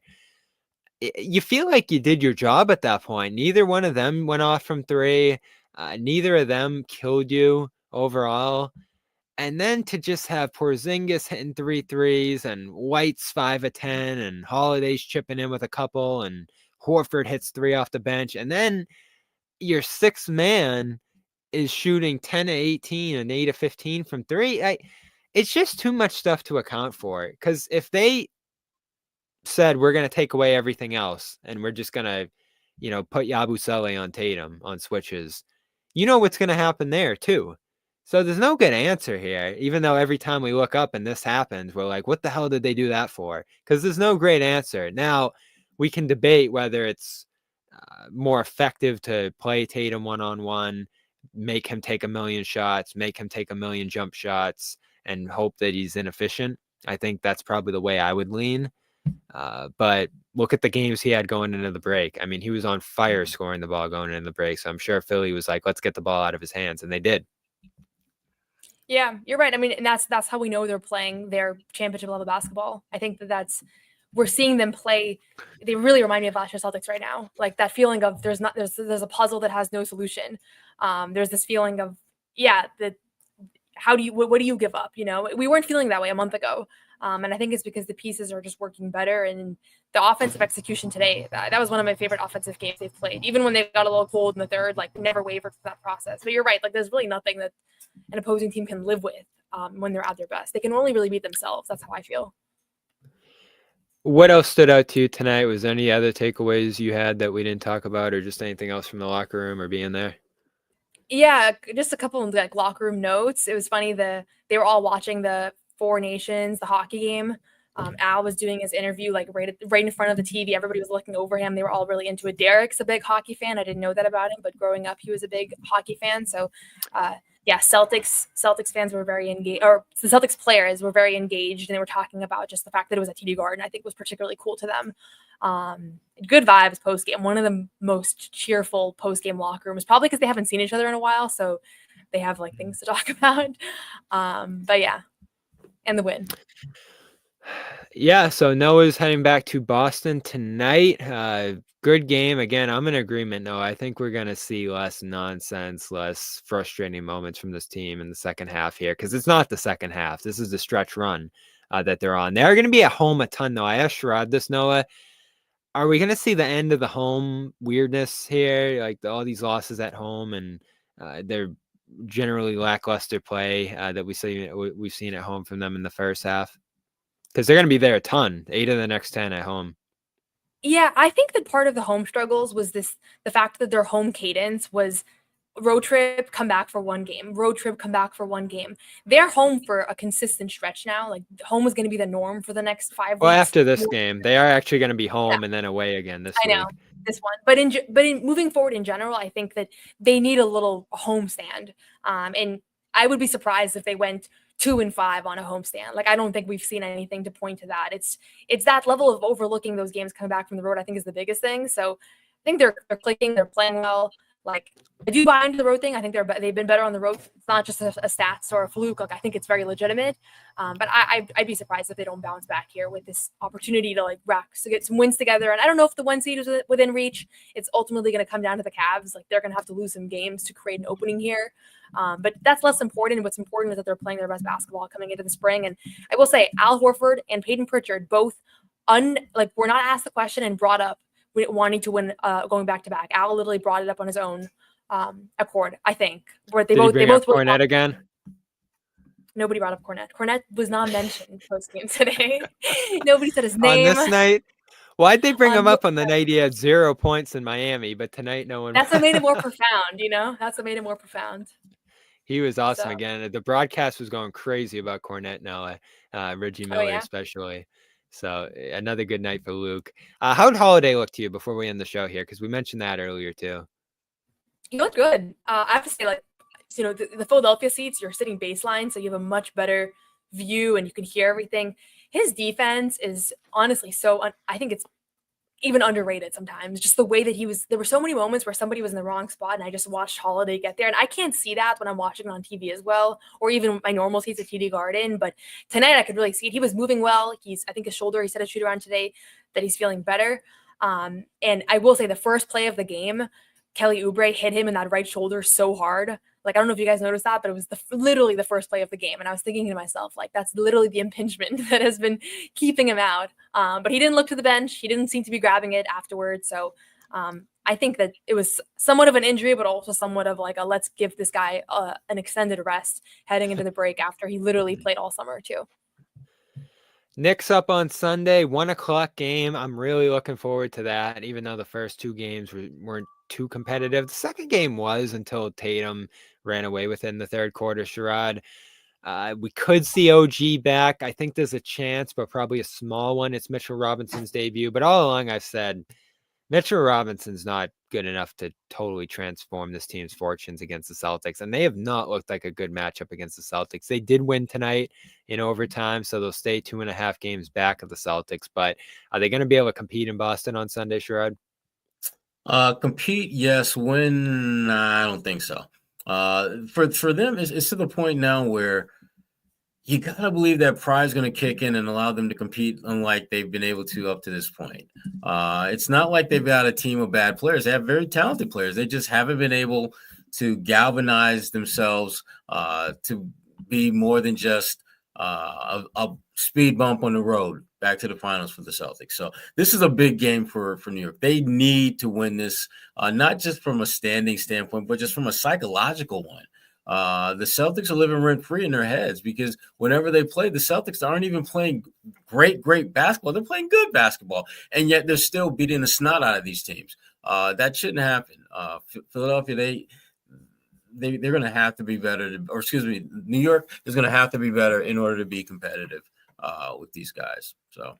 You feel like you did your job at that point. Neither one of them went off from 3. Neither of them killed you overall. And then to just have Porzingis hitting 3 threes and White's 5 of 10 and Holiday's chipping in with a couple and Horford hits 3 off the bench. And then your sixth man is shooting 10 of 18 and 8 of 15 from 3. It's just too much stuff to account for. Because if they said we're going to take away everything else and we're just going to, put Yabusele on Tatum on switches, what's going to happen there too. So there's no good answer here, even though every time we look up and this happens, we're like, what the hell did they do that for? Because there's no great answer. Now, we can debate whether it's more effective to play Tatum one-on-one, make him take 1 million shots, make him take 1 million jump shots, and hope that he's inefficient. I think that's probably the way I would lean. But look at the games he had going into the break. I mean, he was on fire scoring the ball going into the break. So I'm sure Philly was like, let's get the ball out of his hands. And they did. Yeah, you're right. I mean, and that's how we know they're playing their championship level basketball. I think we're seeing them play. They really remind me of last year's Celtics right now. Like that feeling of there's a puzzle that has no solution. There's this feeling of, that what do you give up? We weren't feeling that way a month ago. And I think it's because the pieces are just working better. And the offensive execution today, that was one of my favorite offensive games they've played. Even when they got a little cold in the third, like never wavered from that process. But you're right. Like there's really nothing that an opposing team can live with when they're at their best. They can only really beat themselves. That's how I feel. What else stood out to you tonight? Was there any other takeaways you had that we didn't talk about, or just anything else from the locker room or being there? Yeah, just a couple of like locker room notes. It was funny they were all watching the Four Nations, the hockey game. Al was doing his interview like right in front of the TV. Everybody was looking over him. They were all really into it. Derek's a big hockey fan. I didn't know that about him, but growing up, he was a big hockey fan. So, Celtics fans were very engaged, or the Celtics players were very engaged, and they were talking about just the fact that it was at TD Garden. I think was particularly cool to them. Good vibes post game. One of the most cheerful post game locker rooms, probably because they haven't seen each other in a while, so they have like things to talk about. But yeah, and the win. Yeah, so Noah's heading back to Boston tonight. Good game. Again, I'm in agreement, Noah. I think we're going to see less nonsense, less frustrating moments from this team in the second half here, because it's not the second half. This is the stretch run that they're on. They're going to be at home a ton, though. I asked Sherrod this, Noah. Are we going to see the end of the home weirdness here, like all these losses at home and they're generally lackluster play that we've seen at home from them in the first half? Because they're going to be there a ton, 8 of the next 10 at home. Yeah, I think that part of the home struggles was the fact that their home cadence was road trip, come back for one game, road trip, come back for one game. They're home for a consistent stretch now. Like home is going to be the norm for the next 5 weeks. Well, after this game, they are actually going to be home and then away again this week. I know this one, but in moving forward in general, I think that they need a little home stand. And I would be surprised if they went 2-5 on a homestand. Like I don't think we've seen anything to point to that. It's that level of overlooking those games coming back from the road, I think is the biggest thing. So I think they're clicking, they're playing well. Like I do buy into the road thing. I think they've been better on the road. It's not just a stats or a fluke. Like I think it's very legitimate. But I'd be surprised if they don't bounce back here with this opportunity to get some wins together. And I don't know if the 1 seed is within reach. It's ultimately going to come down to the Cavs. Like they're going to have to lose some games to create an opening here. But that's less important. What's important is that they're playing their best basketball coming into the spring. And I will say Al Horford and Peyton Pritchard both were not asked the question and brought up wanting to win going back to back. Al literally brought it up on his own accord, I think. Where they both Cornette again. Nobody brought up Cornette. Cornette was not mentioned post game today. Nobody said his name on this night. Why'd they bring him up on the night he had 0 points in Miami, but tonight no one? That's what made it more profound. That's what made it more profound. He was awesome again. The broadcast was going crazy about Cornette now, Reggie Miller especially. So another good night for Luke. How'd Holiday look to you before we end the show here? Because we mentioned that earlier too. He looked good. I have to say, the Philadelphia seats, you're sitting baseline, so you have a much better view and you can hear everything. His defense is honestly I think it's even underrated sometimes. Just the way that there were so many moments where somebody was in the wrong spot and I just watched Holiday get there. And I can't see that when I'm watching it on TV as well, or even my normal seats at TD Garden. But tonight I could really see it. He was moving well. I think his shoulder, he said a shoot around today that he's feeling better. And I will say the first play of the game, Kelly Oubre hit him in that right shoulder so hard. Like, I don't know if you guys noticed that, but it was literally the first play of the game. And I was thinking to myself, like, that's literally the impingement that has been keeping him out. But he didn't look to the bench. He didn't seem to be grabbing it afterwards. So I think that it was somewhat of an injury, but also somewhat of like let's give this guy an extended rest heading into the break after he literally played all summer too. Knicks up on Sunday, 1:00 game. I'm really looking forward to that, even though the first two games weren't too competitive. The second game was until Tatum ran away with it in the third quarter, Sherrod. We could see OG back. I think there's a chance, but probably a small one. It's Mitchell Robinson's debut. But all along I've said Mitchell Robinson's not good enough to totally transform this team's fortunes against the Celtics, and they have not looked like a good matchup against the Celtics. They did win tonight in overtime, so they'll stay 2.5 games back of the Celtics, but are they going to be able to compete in Boston on Sunday, Sherrod? Compete, yes. Win, I don't think so. For them, it's to the point now where you gotta believe that pride's going to kick in and allow them to compete, unlike they've been able to up to this point. It's not like they've got a team of bad players; they have very talented players. They just haven't been able to galvanize themselves to be more than just a speed bump on the road back to the finals for the Celtics. So this is a big game for New York. They need to win this, not just from a standing standpoint, but just from a psychological one. The Celtics are living rent-free in their heads because whenever they play, the Celtics aren't even playing great basketball. They're playing good basketball, and yet they're still beating the snot out of these teams. That shouldn't happen. Philadelphia, they're going to have to be better. New York is going to have to be better in order to be competitive with these guys. So.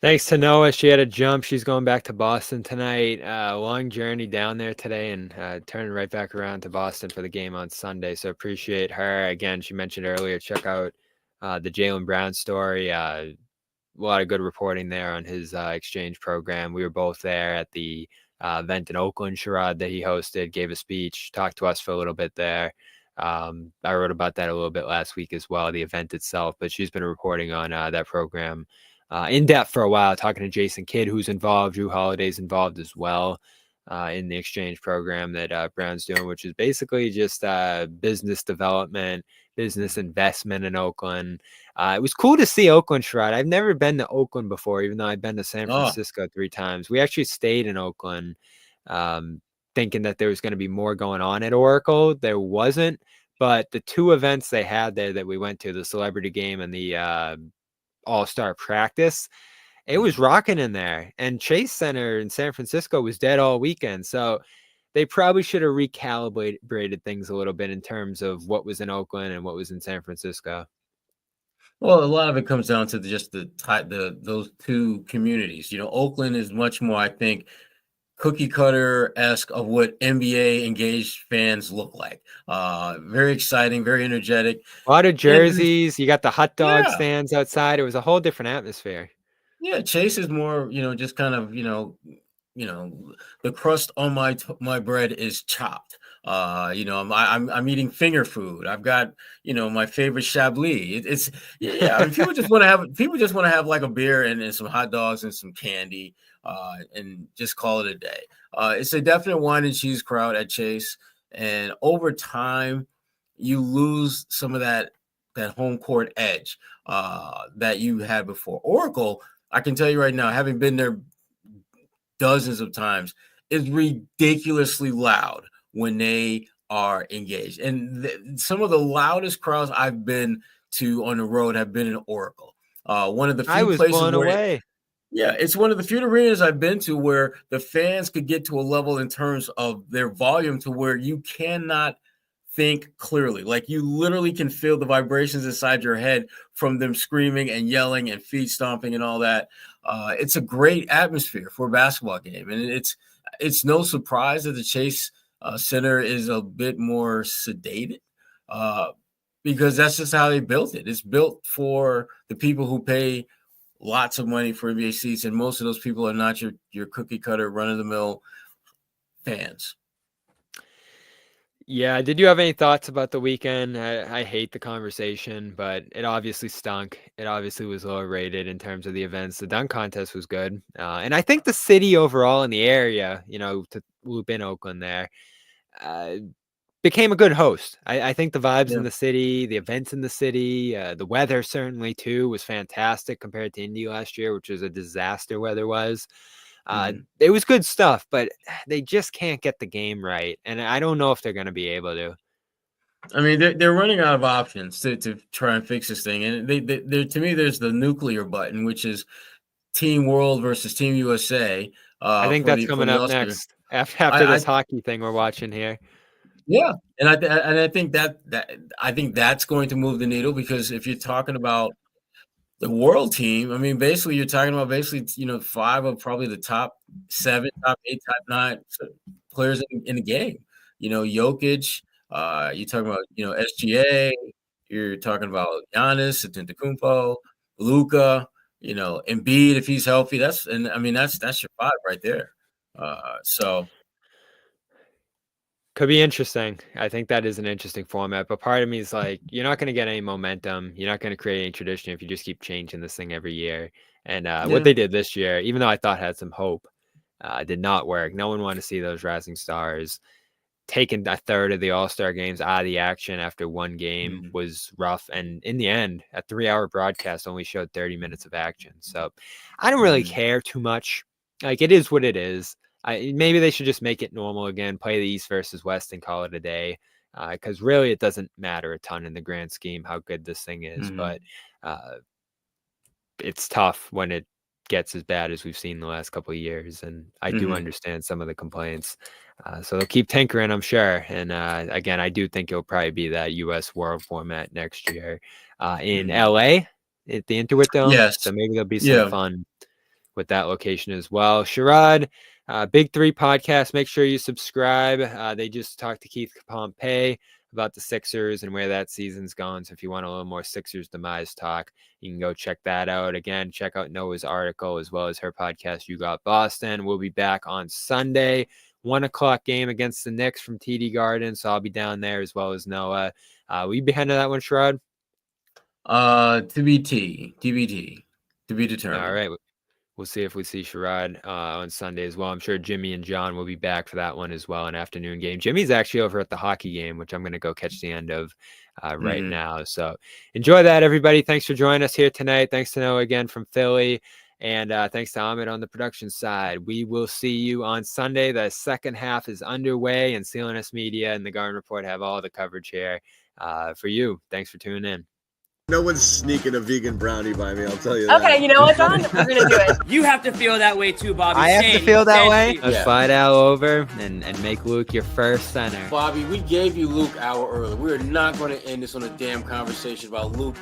Thanks to Noah. She had a jump. She's going back to Boston tonight. Long journey down there today and turning right back around to Boston for the game on Sunday. So appreciate her. Again, she mentioned earlier, check out the Jaylen Brown story. A lot of good reporting there on his exchange program. We were both there at the event in Oakland, Sherrod, that he hosted, gave a speech, talked to us for a little bit there. I wrote about that a little bit last week as well, the event itself, but she's been reporting on that program in depth for a while, talking to Jason Kidd, who's involved. Drew Holiday's involved as well in the exchange program that Brown's doing, which is basically just business development, business investment in Oakland. It was cool to see Oakland, Sherrod. I've never been to Oakland before, even though I've been to San Francisco 3 times. We actually stayed in Oakland thinking that there was going to be more going on at Oracle. There wasn't, but the 2 events they had there that we went to, the celebrity game and the all-star practice, it was rocking in there. And Chase Center in San Francisco was dead all weekend. So they probably should have recalibrated things a little bit in terms of what was in Oakland and what was in San Francisco. Well, a lot of it comes down to just those 2 communities. You know, Oakland is much more, I think, cookie cutter-esque of what NBA engaged fans look like. Very exciting, very energetic. A lot of jerseys. You got the hot dog stands outside. It was a whole different atmosphere. Yeah, Chase is more, just kind of, the crust on my bread is chopped. I'm eating finger food. I've got, my favorite Chablis. I mean, people just want to have like a beer and some hot dogs and some candy. And just call it a day. It's a definite wine and cheese crowd at Chase, and over time, you lose some of that home court edge that you had before. Oracle, I can tell you right now, having been there dozens of times, is ridiculously loud when they are engaged, and some of the loudest crowds I've been to on the road have been in Oracle. One of the few places blown away. Yeah, it's one of the few arenas I've been to where the fans could get to a level in terms of their volume to where you cannot think clearly. Like you literally can feel the vibrations inside your head from them screaming and yelling and feet stomping and all that. It's a great atmosphere for a basketball game. And it's no surprise that the Chase Center is a bit more sedated because that's just how they built it. It's built for the people who pay lots of money for NBA seats, and most of those people are not your cookie cutter run-of-the-mill fans. Yeah, did you have any thoughts about the weekend? I hate the conversation, but it obviously stunk. It obviously was lower rated in terms of the events. The dunk contest was good. And I think the city overall in the area, to loop in Oakland there, became a good host. I think the vibes Yeah. in the city, the events in the city, the weather certainly too was fantastic compared to Indy last year, which was a disaster weather was. It was good stuff, but they just can't get the game right. And I don't know if they're going to be able to. I mean, they're running out of options to try and fix this thing. And they to me, there's the nuclear button, which is Team World versus Team USA. I think that's coming up next after this hockey thing we're watching here. Yeah, and I think that's going to move the needle, because if you're talking about the world team, I mean, basically you're talking about 5 of probably the top 7, top 8, top 9 players in the game. Jokic. You're talking about SGA. You're talking about Giannis Antetokounmpo, Luka. Embiid if he's healthy. That's your 5 right there. So. Could be interesting. I think that is an interesting format, but part of me is like, you're not going to get any momentum. You're not going to create any tradition if you just keep changing this thing every year. And what they did this year, even though I thought had some hope, did not work. No one wanted to see those rising stars. Taking a third of the All-Star games out of the action after one game was rough. And in the end, a 3-hour broadcast only showed 30 minutes of action. So I don't really care too much. Like, it is what it is. Maybe they should just make it normal again, play the East versus West and call it a day, because really it doesn't matter a ton in the grand scheme how good this thing is. But it's tough when it gets as bad as we've seen the last couple of years. And I do understand some of the complaints. So they'll keep tinkering, I'm sure. And again, I do think it'll probably be that U.S. World format next year in L.A. at the Intuit Dome. Yes. So maybe there'll be some fun with that location as well. Sherrod, Big 3 podcast. Make sure you subscribe. They just talked to Keith Pompey about the Sixers and where that season's gone. So if you want a little more Sixers demise talk, you can go check that out. Again, check out Noah's article as well as her podcast, You Got Boston. We'll be back on Sunday, 1:00 game against the Knicks from TD Garden. So I'll be down there as well as Noah. Will you be heading to that one, Sherrod? TBT, to be determined. All right. We'll see if we see Sherrod on Sunday as well. I'm sure Jimmy and John will be back for that one as well, an afternoon game. Jimmy's actually over at the hockey game, which I'm going to go catch the end of right now. So enjoy that, everybody. Thanks for joining us here tonight. Thanks to Noah again from Philly. And thanks to Ahmed on the production side. We will see you on Sunday. The second half is underway, and CLNS Media and the Garden Report have all the coverage here for you. Thanks for tuning in. No one's sneaking a vegan brownie by me, I'll tell you that. Okay, you know what, John? We're going to do it. You have to feel that way too, Bobby. I have to feel that way. Let's Yeah. fly out over and make Luke your first center. Bobby, we gave you Luke an hour early. We're not going to end this on a damn conversation about Luke